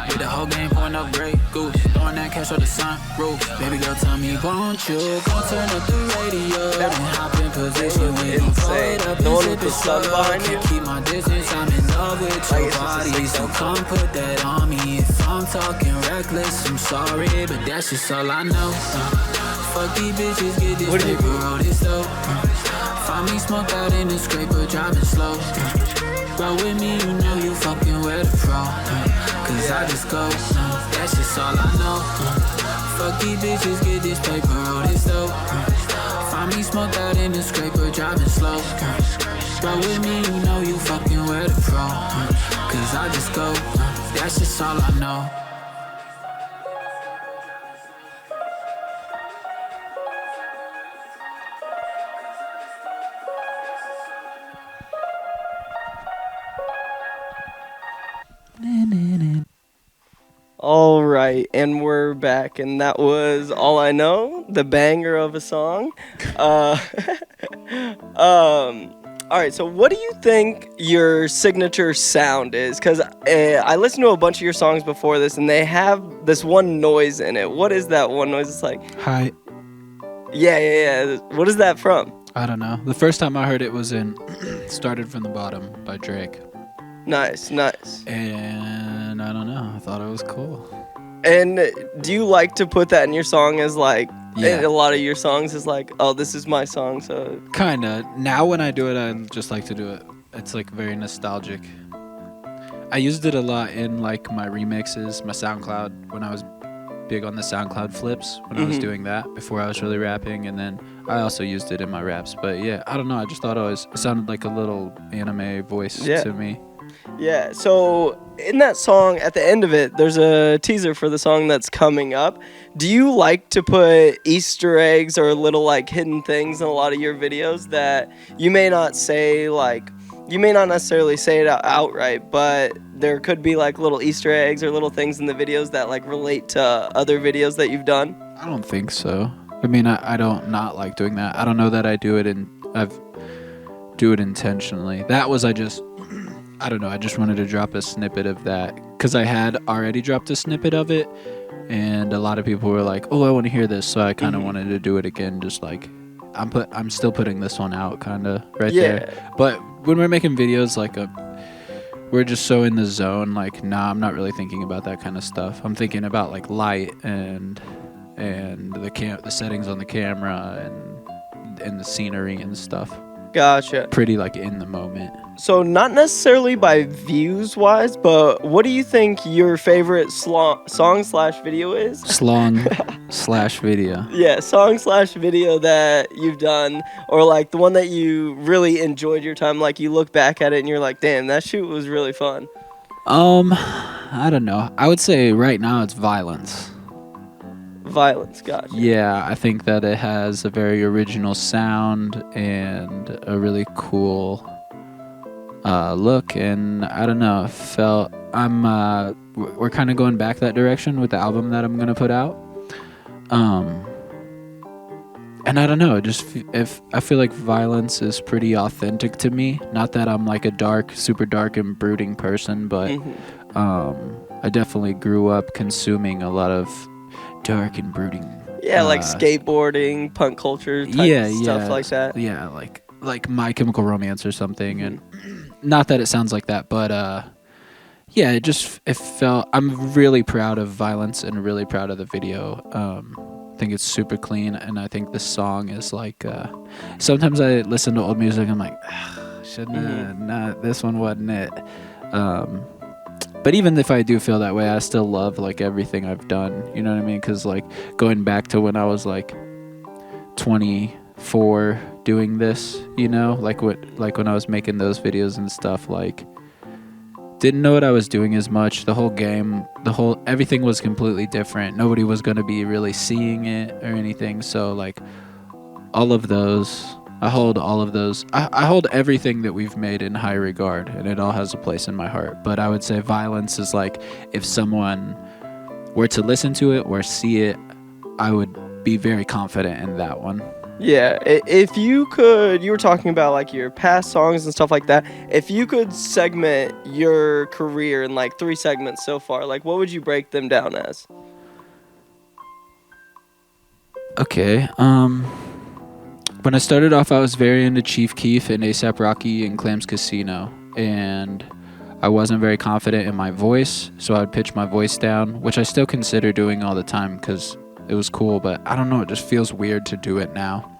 With the whole game pouring up Grey Goose, throwing that cash on the sunroof. Baby girl, tell me, won't you gon' turn up the radio, then hop in position. We gon' pull it up and sip it slow. Can't keep my distance, I'm in love with your body. So come put that on me. If I'm talking reckless, I'm sorry, but that's just all I know. Fuck these bitches, get this paper, roll this dope. Find me smoke out in the scraper, driving slow. Roll with me, you know you fucking with a pro. Cause I just go, that's just all I know. Fuck these bitches, get this paper, roll this dope. Find me smoke out in the scraper, driving slow. Roll with me, you know you fucking with a pro. Cause I just go, that's just all I know. All right, and we're back, and that was All I Know, the banger of a song. All right, so what do you think your signature sound is? Because I listened to a bunch of your songs before this, and they have this one noise in it. What is that one noise? It's like... Hi. Yeah. What is that from? I don't know. The first time I heard it was in Started From the Bottom by Drake. Nice. And I don't know. I thought it was cool. And do you like to put that in your song as like... Yeah. A lot of your songs is like, oh, this is my song, so... Kinda. Now when I do it, I just like to do it. It's like very nostalgic. I used it a lot in like my remixes, my SoundCloud, when I was big on the SoundCloud flips, when I was doing that before I was really rapping, and then I also used it in my raps. But yeah, I don't know. I just thought it sounded like a little anime voice to me. Yeah, so in that song, at the end of it, there's a teaser for the song that's coming up. Do you like to put Easter eggs or little like hidden things in a lot of your videos that you may not say, like, you may not necessarily say it outright, but there could be like little Easter eggs or little things in the videos that like relate to other videos that you've done? I don't think so. I mean, I don't not like doing that. I don't know that I do it do it intentionally. That was I don't know, I just wanted to drop a snippet of that because I had already dropped a snippet of it, and a lot of people were like, oh, I want to hear this, so I kind of wanted to do it again, just like, I'm still putting this one out kind of right there. But when we're making videos, like, we're just so in the zone, like, nah, I'm not really thinking about that kind of stuff. I'm thinking about, like, light and the settings on the camera and the scenery and stuff. Gotcha. pretty like in the moment. So not necessarily by views wise, but what do you think your favorite song/video is? Slong/video. Yeah, song/video that you've done, or like the one that you really enjoyed your time. Like you look back at it and you're like, damn, that shoot was really fun. I don't know. I would say right now it's Violence. Violence, gotcha. Yeah, I think that it has a very original sound and a really cool look, and I don't know, we're kind of going back that direction with the album that I'm gonna put out. And I don't know, if I feel like Violence is pretty authentic to me. Not that I'm like a super dark and brooding person, but I definitely grew up consuming a lot of dark and brooding. Yeah, like skateboarding, punk culture type stuff like that. Yeah, like My Chemical Romance or something. And not that it sounds like that, but yeah, it felt. I'm really proud of Violence and really proud of the video. I think it's super clean, and I think the song is like. Sometimes I listen to old music, I'm like, shouldn't have. Not this one wasn't it. But even if I do feel that way, I still love like everything I've done. You know what I mean? Because like going back to when I was like 24 doing this, you know, like when I was making those videos and stuff, like didn't know what I was doing as much. The whole game, everything was completely different. Nobody was going to be really seeing it or anything. So like all of those, I hold all of those. I hold everything that we've made in high regard, and it all has a place in my heart. But I would say Violence is like, if someone were to listen to it or see it, I would be very confident in that one. Yeah, if you could, you were talking about like your past songs and stuff like that. If you could segment your career in like 3 segments so far, like what would you break them down as? Okay, when I started off, I was very into Chief Keef and A$AP Rocky and Clams Casino, and I wasn't very confident in my voice, so I would pitch my voice down, which I still consider doing all the time because it was cool, but I don't know, it just feels weird to do it now.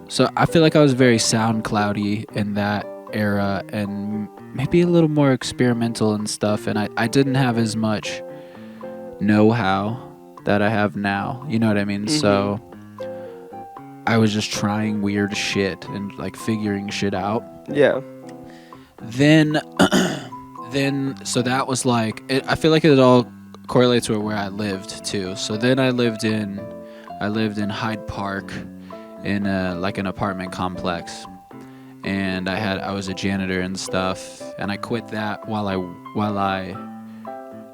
So I feel like I was very SoundCloudy in that era and maybe a little more experimental and stuff, and I didn't have as much know-how that I have now, you know what I mean? So I was just trying weird shit and like figuring shit out. Yeah. Then so that was like, I feel like it all correlates with where I lived too. So then I lived in Hyde Park in like an apartment complex, and I was a janitor and stuff, and I quit that while I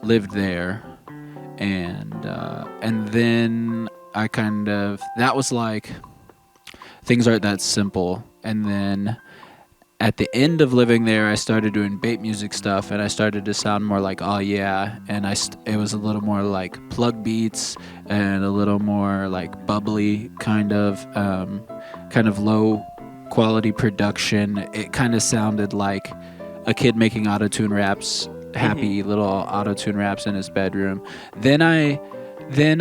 lived there, and then I kind of, that was like, things aren't that simple. And then at the end of living there, I started doing bait music stuff, and I started to sound more like Oh Yeah, and it was a little more like plug beats and a little more like bubbly kind of low quality production. It kind of sounded like a kid making auto-tune raps, happy little auto-tune raps in his bedroom. Then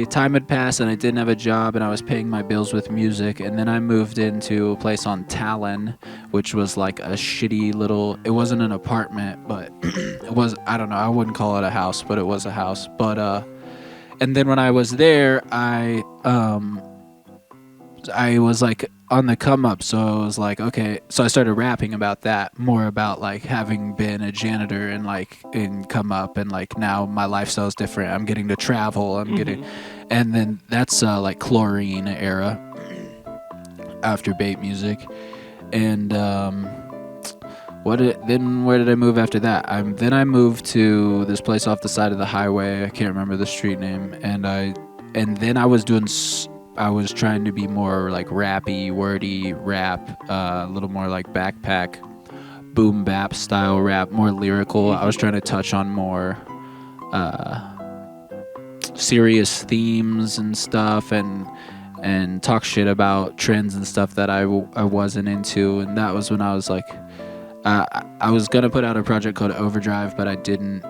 time had passed and I didn't have a job and I was paying my bills with music, and then I moved into a place on Talon, which was like a shitty little, it wasn't an apartment, but it was, I don't know, I wouldn't call it a house, but it was a house. But and then when I was there, I was like on the come up, so I was like, okay, so I started rapping about that, more about like having been a janitor and like in come up, and like now my lifestyle is different. I'm getting to travel, and then that's like Chlorine era after bait music. And where did I move after that? Then I moved to this place off the side of the highway. I can't remember the street name, and then I was trying to be more like rappy, wordy rap, a little more like backpack, boom bap style rap, more lyrical. I was trying to touch on more serious themes and stuff, and talk shit about trends and stuff that I wasn't into. And that was when I was like, I was gonna put out a project called Overdrive, but I didn't,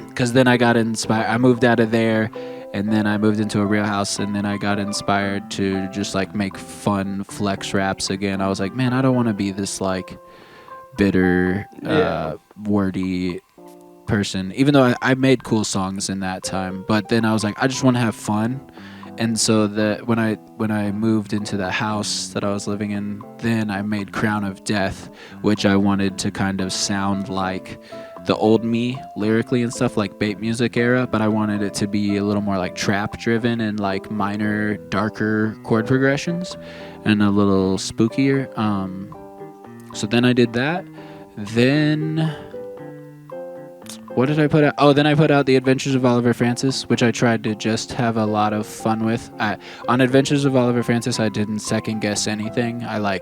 because then I got inspired. I moved out of there. And then I moved into a real house, and then I got inspired to just like make fun flex raps again. I was like, man, I don't want to be this like bitter, wordy person, even though I made cool songs in that time. But then I was like, I just want to have fun. And so that when I moved into the house that I was living in, then I made Crown of Death, which I wanted to kind of sound like the old me lyrically and stuff, like Bait Music era, but I wanted it to be a little more like trap driven and like minor, darker chord progressions and a little spookier. So then I did that. Then what did I put out? Oh, then I put out The Adventures of Oliver Francis, which I tried to just have a lot of fun with. On Adventures of Oliver Francis, I didn't second guess anything. I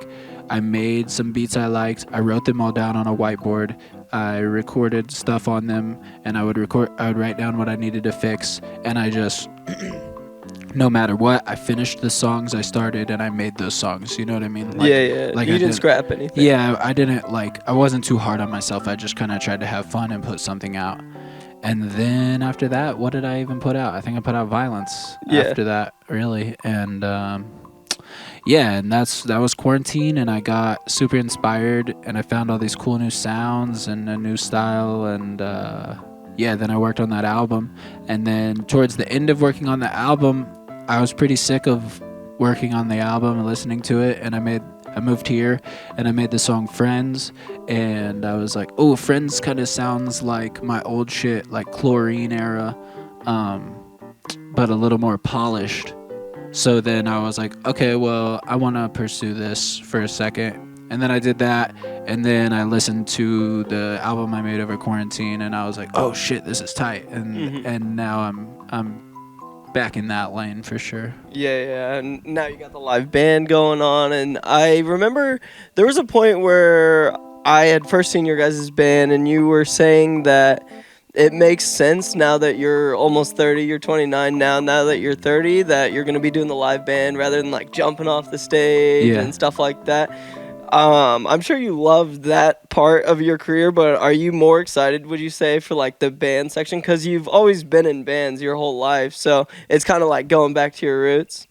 made some beats I liked. I wrote them all down on a whiteboard. I recorded stuff on them, and I would write down what I needed to fix, and I just, no matter what, I finished the songs I started, and I made those songs. You know what I mean? Like, you didn't scrap anything. Yeah, I didn't I wasn't too hard on myself. I just kind of tried to have fun and put something out. And then after that, what did I even put out? I think I put out Violence after that, really. And and that was quarantine, and I got super inspired, and I found all these cool new sounds and a new style, and then I worked on that album. And then towards the end of working on the album, I was pretty sick of working on the album and listening to it, and I moved here and I made the song Friends, and I was like, oh, Friends kind of sounds like my old shit, like Chlorine era, but a little more polished. So then I was like, okay, well, I want to pursue this for a second. And then I did that, and then I listened to the album I made over quarantine, and I was like, oh shit, this is tight. And now I'm back in that lane for sure. Yeah, and now you got the live band going on, and I remember there was a point where I had first seen your guys' band, and you were saying that it makes sense now that you're almost 30, you're 29 now that you're 30, that you're going to be doing the live band rather than like jumping off the stage and stuff like that. I'm sure you love that part of your career, but are you more excited, would you say, for like the band section? Because you've always been in bands your whole life, so it's kind of like going back to your roots.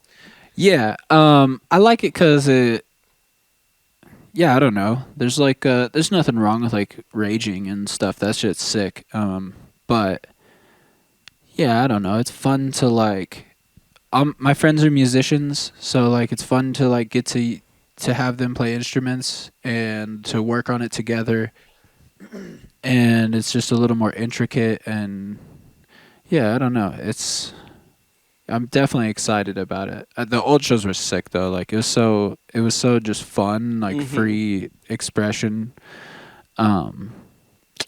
Yeah, I like it because I don't know. There's there's nothing wrong with like raging and stuff. That shit's sick. But yeah, I don't know. It's fun to like. My friends are musicians, so like it's fun to like get to have them play instruments and to work on it together. And it's just a little more intricate, and yeah, I don't know. I'm definitely excited about it. The old shows were sick though. Like it was so just fun, like free expression.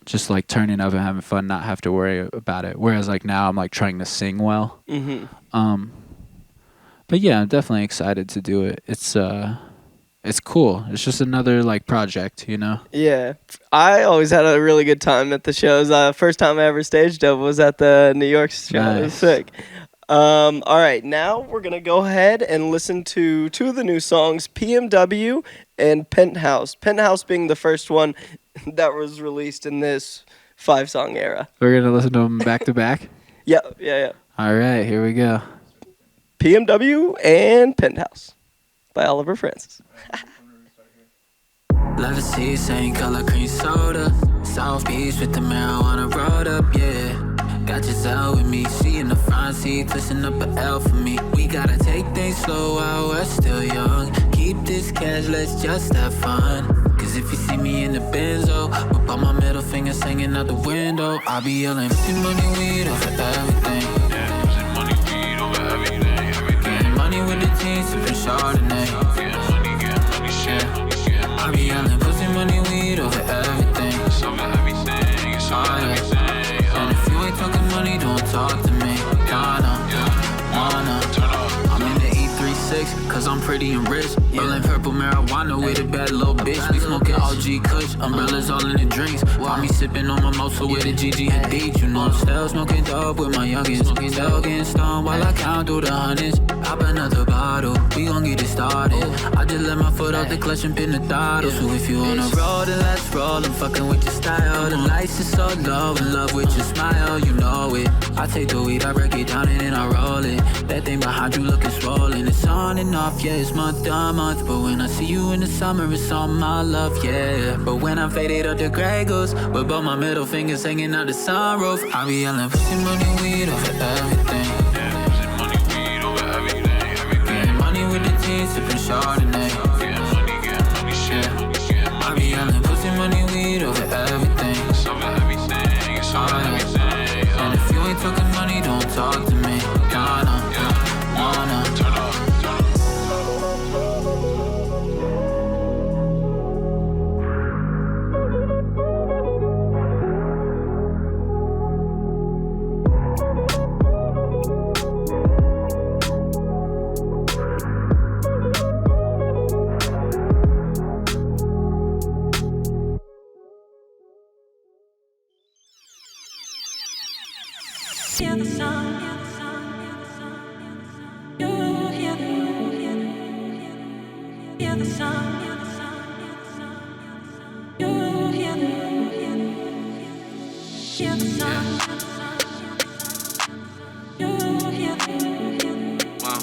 Just like turning up and having fun, not have to worry about it. Whereas like now I'm like trying to sing well. But yeah, I'm definitely excited to do it. It's cool. It's just another like project, you know? Yeah. I always had a really good time at the shows. First time I ever staged up was at the New York show. Nice. It was sick. All right, now we're going to go ahead and listen to two of the new songs, PMW and Penthouse. Penthouse being the first one that was released in this 5-song era. We're going to listen to them back to back? Yeah. All right, here we go. PMW and Penthouse by Oliver Francis. Love to see same color cream soda. South Beach with the marijuana rolled up, yeah. Got Giselle with me, she in the front seat, twisting up an L for me. We gotta take things slow while we're still young. Keep this cash, let's just have fun. Cause if you see me in the Benzo, whip out my middle finger hanging out the window, I'll be yelling, pussy, money, weed over everything. Yeah, pussy, money, weed over everything. Getting money with the teens, sipping Chardonnay. Getting money, shit. I'll be yelling, pussy, money, weed over everything. It's over everything, it's over everything. And if you ain't talking money, don't talk to me. I'm in the E36, cause I'm pretty and rich. Rolling purple marijuana with a bad little bitch. We smoking OG Kush, umbrellas all in the drinks. Find me sipping on my motor with a GG Hadid. You know I'm still smoking dope with my youngins. Still getting stoned while I count through the hundreds. Pop another bottle, we gon' get it started. I just let my foot off the clutch and pin the throttle. So if you on the road, then let's roll. I'm fucking with your style. The lights is so low, in love with your smile, you know it. I I take the weed, I break it down and then I roll it. That thing behind you looking swollen. It's on and off, yeah, it's month to month. But when I see you in the summer, it's all my love, yeah. But when I'm faded up the gray goose, with both my middle fingers hanging out the sunroof, I be yelling, pussy, money, weed over everything. Yeah, pussy, money, weed over everything. Getting money with the teens, sipping Chardonnay. Getting money, shit, money, shit, money. I be yelling, pussy, money, weed over everything. It's over everything, it's over everything. And if you ain't talking money, don't talk to me. Nah, nah, nah, nah. Turn up, turn up. Hear the sound, you hear the sound, you hear the sound, you Wow,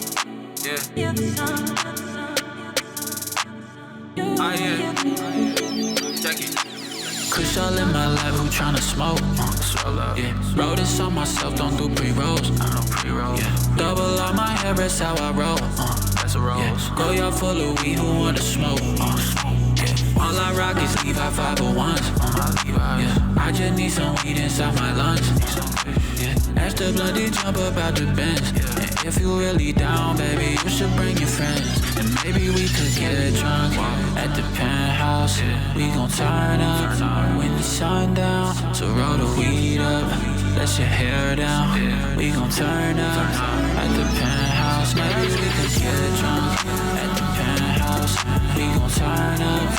yeah. hear the sound, Oh yeah, check it. Kush all in my life, who tryna smoke? Yeah, wrote this on myself, don't do pre-rolls. I don't pre-roll. Yeah, double on my hair, that's how I roll. That's a rose. Yeah, go y'all full of weed, who wanna smoke? Yeah, all I rock is Levi 501s. Yeah, I just need some weed inside my lungs. Yeah, ask the bloody jump up out the bench. And if you really down, baby, you should bring your friends. And maybe we could get drunk at the penthouse. We gon' turn up when the sun down. So roll the weed up, let your hair down. We gon' turn up at the penthouse. Maybe we could get drunk at the penthouse. We gon' turn up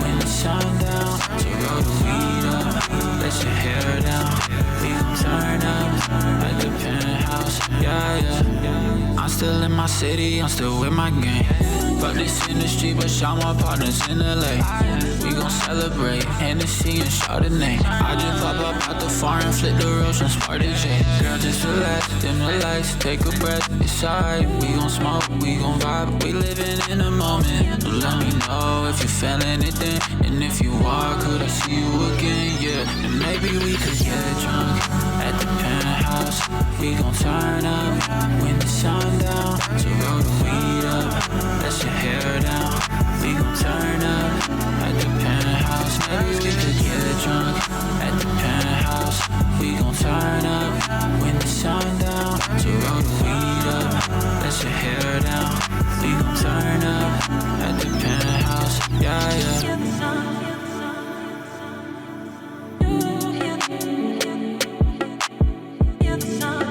when the sun down. So roll the weed up, let your hair down. We gon' turn up at the penthouse. Yeah, yeah. I'm still in my city, I'm still with my gang. Fuck this industry, but shout my partners in LA. We gon' celebrate, Hennessy and Chardonnay. I just pop up out the foreign, flip the roads from Smart and J. Girl, just relax, dim the lights, take a breath, it's alright. We gon' smoke, we gon' vibe, we living in the moment. Let me know if you're feeling it then. And if you are, could I see you again? Yeah, and maybe we could get drunk at the penthouse. We gon' turn up when the sun down. So roll the weed up, let your hair down. We gon' turn up at the penthouse. Maybe we could get drunk at the penthouse. We gon' turn up when the sun down. So roll the weed up, let your hair down. We gon' turn up at the penthouse. Yeah, yeah. hear the sound, hear the sound, hear the sound.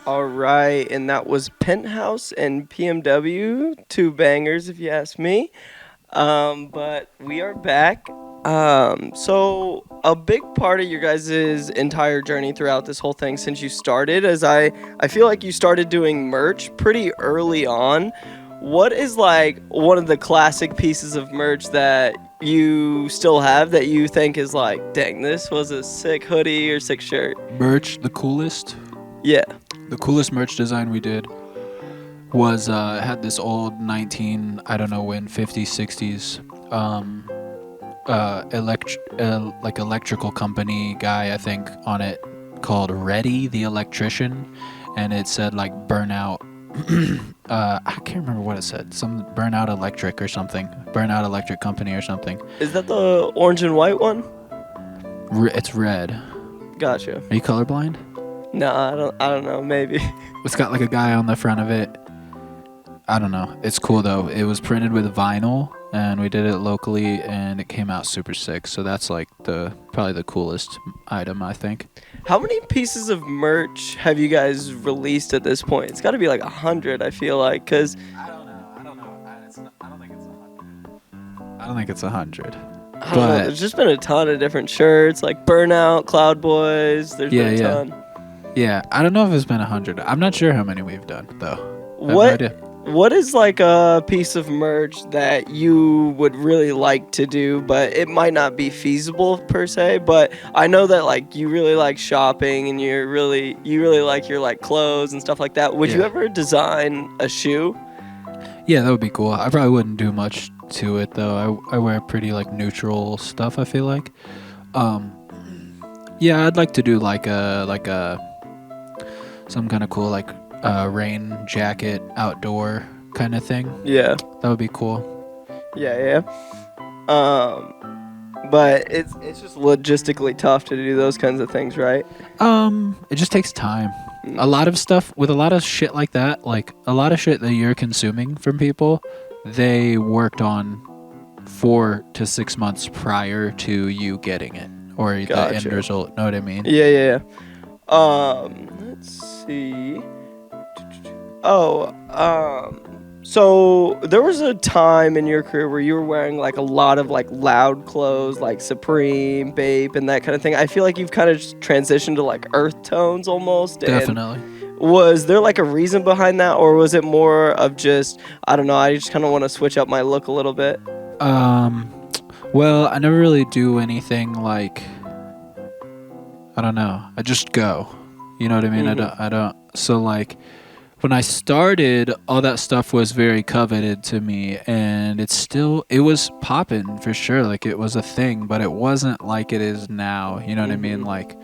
All right, and that was Penthouse and PMW, two bangers if you ask me. But we are back. So a big part of your guys' entire journey throughout this whole thing since you started is I feel like you started doing merch pretty early on. What is like one of the classic pieces of merch that you still have that you think is like, dang, this was a sick hoodie or sick shirt? Merch, the coolest. Yeah. The coolest merch design we did was had this old 50s, 60s electrical company guy, I think, on it called Reddy the Electrician, and it said like burnout. I can't remember what it said. Some burnout electric or something. Burnout electric company or something. Is that the orange and white one? It's red. Gotcha. Are you colorblind? No, I don't know, maybe. It's got like a guy on the front of it. I don't know. It's cool though. It was printed with vinyl and we did it locally and it came out super sick. So that's like probably the coolest item, I think. How many pieces of merch have you guys released at this point? It's got to be like 100, I feel like, cuz I don't know. I don't think it's 100. I don't think it's 100. I don't know, there's just been a ton of different shirts like Burnout, Cloudboys. There's been a ton. Yeah, I don't know if it's been 100. I'm not sure how many we've done though. I have no What idea. What is like a piece of merch that you would really like to do, but it might not be feasible per se? But I know that like you really like shopping and you really like your like clothes and stuff like that. Would you Yeah. ever design a shoe? Yeah, that would be cool. I probably wouldn't do much to it though. I wear pretty like neutral stuff, I feel like. Yeah, I'd like to do like a some kind of cool like rain jacket outdoor kind of thing. Yeah. That would be cool. Yeah. But it's just logistically tough to do those kinds of things, right? It just takes time. A lot of stuff with a lot of shit like that, like a lot of shit that you're consuming from people, they worked on 4 to 6 months prior to you getting it or the end Gotcha. result. Know what I mean? Yeah. Let's see. So there was a time in your career where you were wearing like a lot of like loud clothes, like Supreme, Bape, and that kind of thing. I feel like you've kind of just transitioned to like earth tones almost. and Definitely. Was there like a reason behind that, or was it more of just, I don't know, I just kind of want to switch up my look a little bit? Well, I never really do anything like, I don't know. I just go. You know what I mean? I don't. So like, when I started, all that stuff was very coveted to me, and it was popping for sure. Like it was a thing, but it wasn't like it is now. You know what I mean? Like,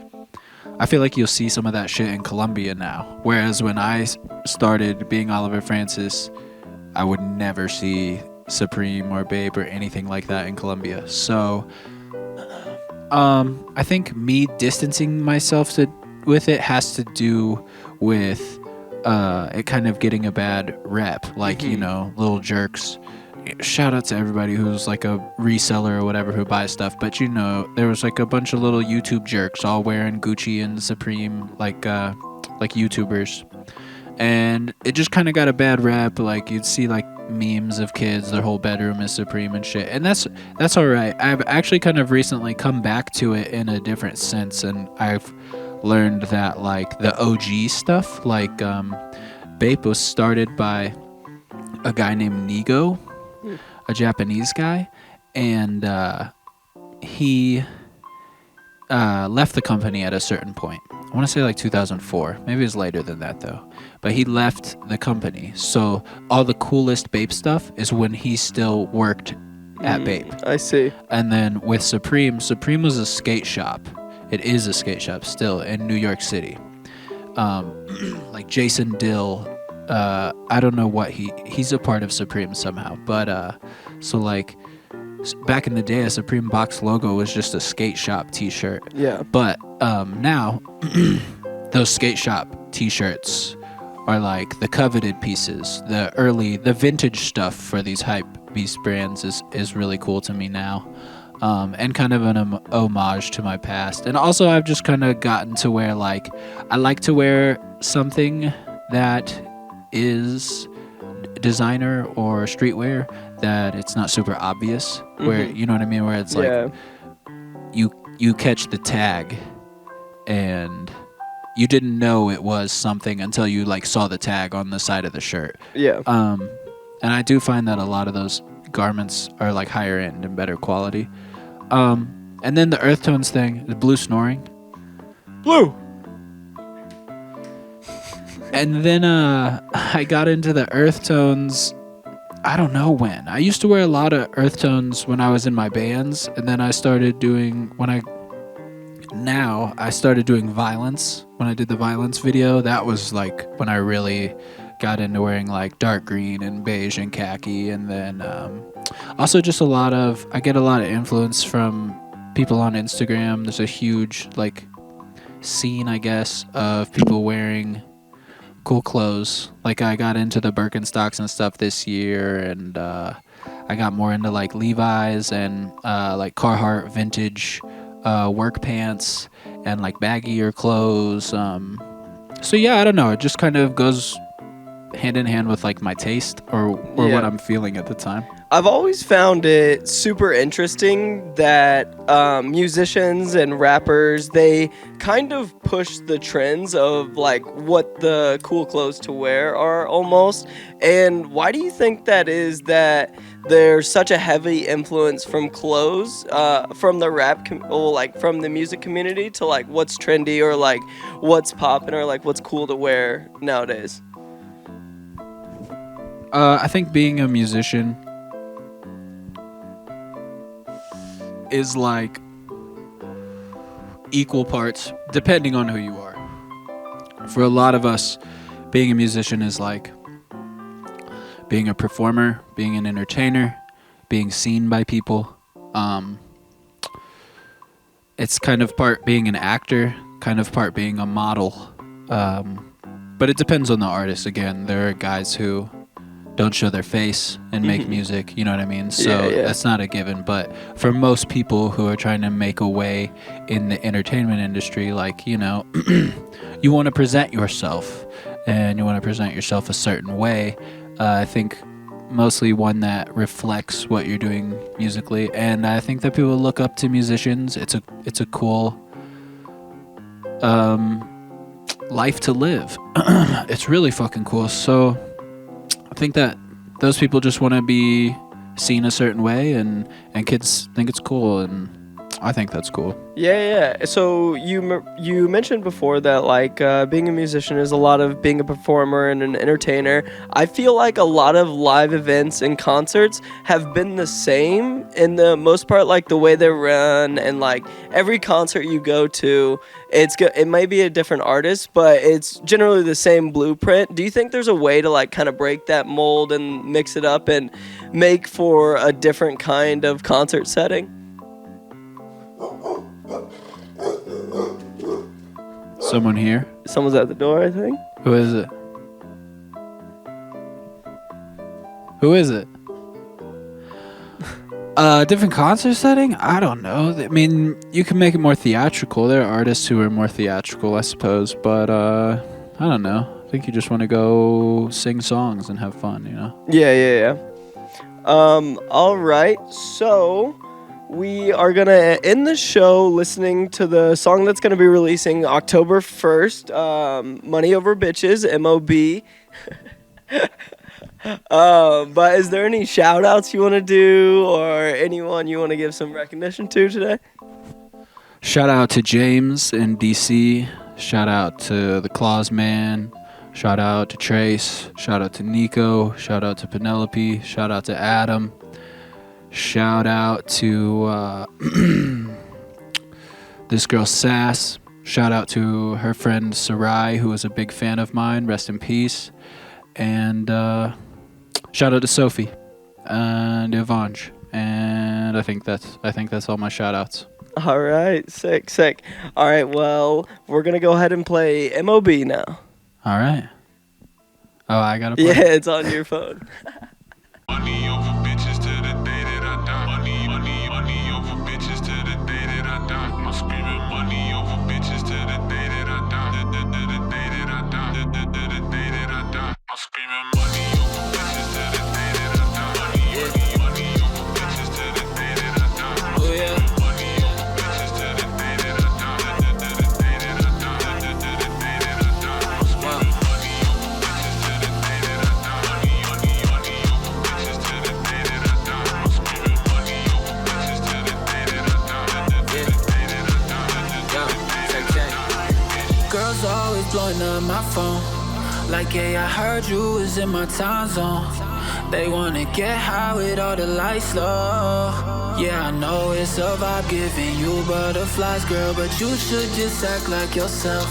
I feel like you'll see some of that shit in Colombia now. Whereas when I started being Oliver Francis, I would never see Supreme or Babe or anything like that in Colombia. So, I think me distancing myself with it has to do with it kind of getting a bad rep, like, you know, little jerks. Shout out to everybody who's like a reseller or whatever who buys stuff, but you know, there was like a bunch of little YouTube jerks all wearing Gucci and Supreme, like YouTubers, and it just kind of got a bad rep. Like you'd see like memes of kids, their whole bedroom is Supreme and shit, and that's all right. I've actually kind of recently come back to it in a different sense, and I've learned that like the OG stuff, like Bape was started by a guy named Nigo, a Japanese guy, and he left the company at a certain point. I want to say like 2004. Maybe it was later than that though. But he left the company. So all the coolest Bape stuff is when he still worked at Bape. I see. And then with Supreme was a skate shop. It is a skate shop still in New York City. Like Jason Dill, I don't know what he's a part of Supreme somehow. But so like back in the day, a Supreme box logo was just a skate shop T-shirt. Yeah. But now those skate shop T-shirts are like the coveted pieces. The vintage stuff for these hype beast brands is really cool to me now. And kind of an homage to my past. And also I've just kind of gotten to where like I like to wear something that is designer or streetwear that it's not super obvious, where you know what I mean, where it's like you catch the tag and you didn't know it was something until you like saw the tag on the side of the shirt. Yeah. And I do find that a lot of those garments are like higher end and better quality. And then the earth tones thing, the blue snoring. Blue. And then I got into the earth tones, I don't know when. I used to wear a lot of earth tones when I was in my bands, and then I started doing I started doing violence. When I did the violence video, that was like when I really got into wearing like dark green and beige and khaki. And then also just I get a lot of influence from people on Instagram. There's a huge like scene, I guess, of people wearing cool clothes. Like I got into the Birkenstocks and stuff this year, and I got more into like Levi's and like Carhartt vintage work pants and like baggier clothes. So yeah, I don't know. It just kind of goes hand in hand with like my taste or what I'm feeling at the time. I've always found it super interesting that musicians and rappers, they kind of push the trends of like what the cool clothes to wear are almost. And why do you think that is, that there's such a heavy influence from clothes, from the or like from the music community to like what's trendy or like what's poppin' or like what's cool to wear nowadays? I think being a musician is like equal parts depending on who you are. For a lot of us, being a musician is like being a performer, being an entertainer, being seen by people. It's kind of part being an actor, kind of part being a model. But it depends on the artist. Again, there are guys who don't show their face and make music, you know what I mean? So that's not a given. But for most people who are trying to make a way in the entertainment industry, like, you know, you want to present yourself and you want to present yourself a certain way. I think mostly one that reflects what you're doing musically. And I think that people look up to musicians. It's a cool life to live. It's really fucking cool. So I think that those people just want to be seen a certain way, and kids think it's cool, and I think that's cool. Yeah. So you mentioned before that like being a musician is a lot of being a performer and an entertainer. I feel like a lot of live events and concerts have been the same in the most part, like the way they run, and like every concert you go to, it might be a different artist, but it's generally the same blueprint. Do you think there's a way to like kind of break that mold and mix it up and make for a different kind of concert setting? Someone here? Someone's at the door, I think. Who is it? Who is it? Different concert setting? I don't know. I mean, you can make it more theatrical. There are artists who are more theatrical, I suppose. But, I don't know. I think you just want to go sing songs and have fun, you know? Yeah. All right. So we are going to end the show listening to the song that's going to be releasing October 1st, Money Over Bitches, M.O.B. But is there any shout outs you want to do or anyone you want to give some recognition to today? Shout out to James in DC. Shout out to the Claus Man. Shout out to Trace. Shout out to Nico. Shout out to Penelope. Shout out to Adam. Shout out to this girl Sass. Shout out to her friend Sarai, who was a big fan of mine. Rest in peace. And shout out to Sophie and Evange. And I think that's all my shout outs. All right, sick. All right, well, we're gonna go ahead and play M.O.B. now. All right. Oh, I gotta play. Yeah, it's on your phone. Money over bitches to the day that I die. Money over bitches to the day that I die. I'm screaming money over bitches to the day that I die. The day that I die. The day that I die. I'm screaming money over bitches to the day that I die. Money over bitches to the day that I die. Oh yeah. Money over bitches to the day that I die. The day that I die. The day that I die. I'm screaming money over bitches to the day that I die. Money over bitches to the day that I die. I'm screaming money over bitches to the day that I die. The day that I die. Girls always blowing up my phone. Like, yeah, I heard you was in my time zone. They wanna get high with all the lights low. Yeah, I know it's a vibe giving you butterflies, girl, but you should just act like yourself.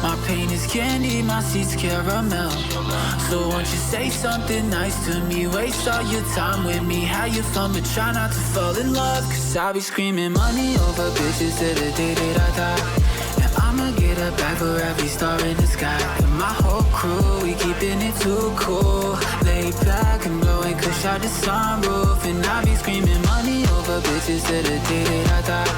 My pain is candy, my seat's caramel. So won't you say something nice to me? Waste all your time with me, have your fun, but try not to fall in love. Cause I'll be screaming money over bitches till the day that I die. And I'ma get a bag for every star in the sky. And my whole crew, we keeping it too cool. Lay back and blowing kush out the sunroof. And I'll be screaming money over bitches till the day that I die.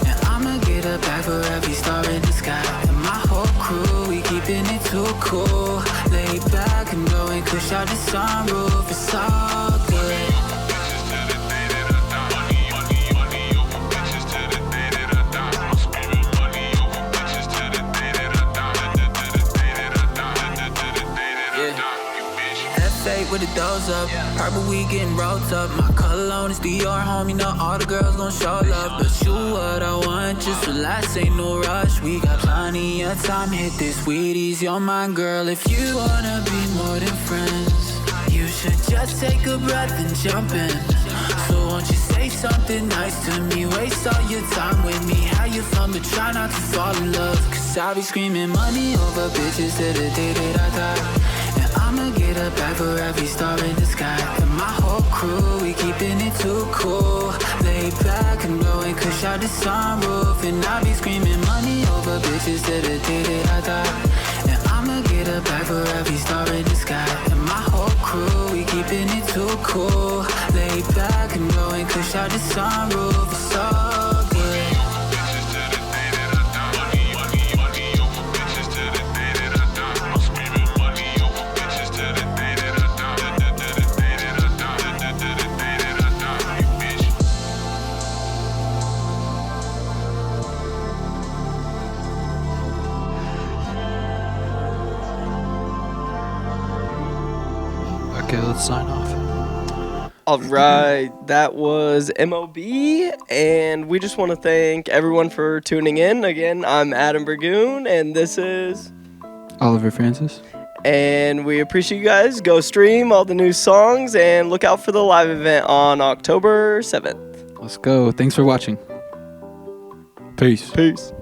And I'ma get a bag for every star in the sky. And my whole crew, we keeping it too cool. Lay back and blowing kush out the sunroof. It's all good. with the doors up. Purple we getting rolled up. My cologne is Dior, homie. Know all the girls gon' show love. But you what I want, just relax, ain't no rush. We got plenty of time, hit this weed, ease your mind, girl. If you wanna be more than friends, you should just take a breath and jump in. So won't you say something nice to me? Waste all your time with me. How you fun, but try not to fall in love. Cause I'll be screaming money over bitches till the day that I die. And I'ma get a bag for every star in the sky. And my whole crew, we keeping it too cool. Lay back and blowing kush out the sunroof. And I'll be screaming money over bitches till the day that I die. And I'ma get a bag for every star in the sky. And my whole crew, we keeping it too cool. Lay back and blowing kush out the sunroof. It's so good. Bitches to the day that I die. Money over bitches to the day that I die. I'm screaming money over bitches to the day that I die. To the day that I die. To the day that I die. You bitch. Okay, let's sign off. All right, that was MOB, and we just want to thank everyone for tuning in. Again, I'm Adam Burgoon, and this is... Oliver Francis. And we appreciate you guys. Go stream all the new songs, and look out for the live event on October 7th. Let's go. Thanks for watching. Peace. Peace.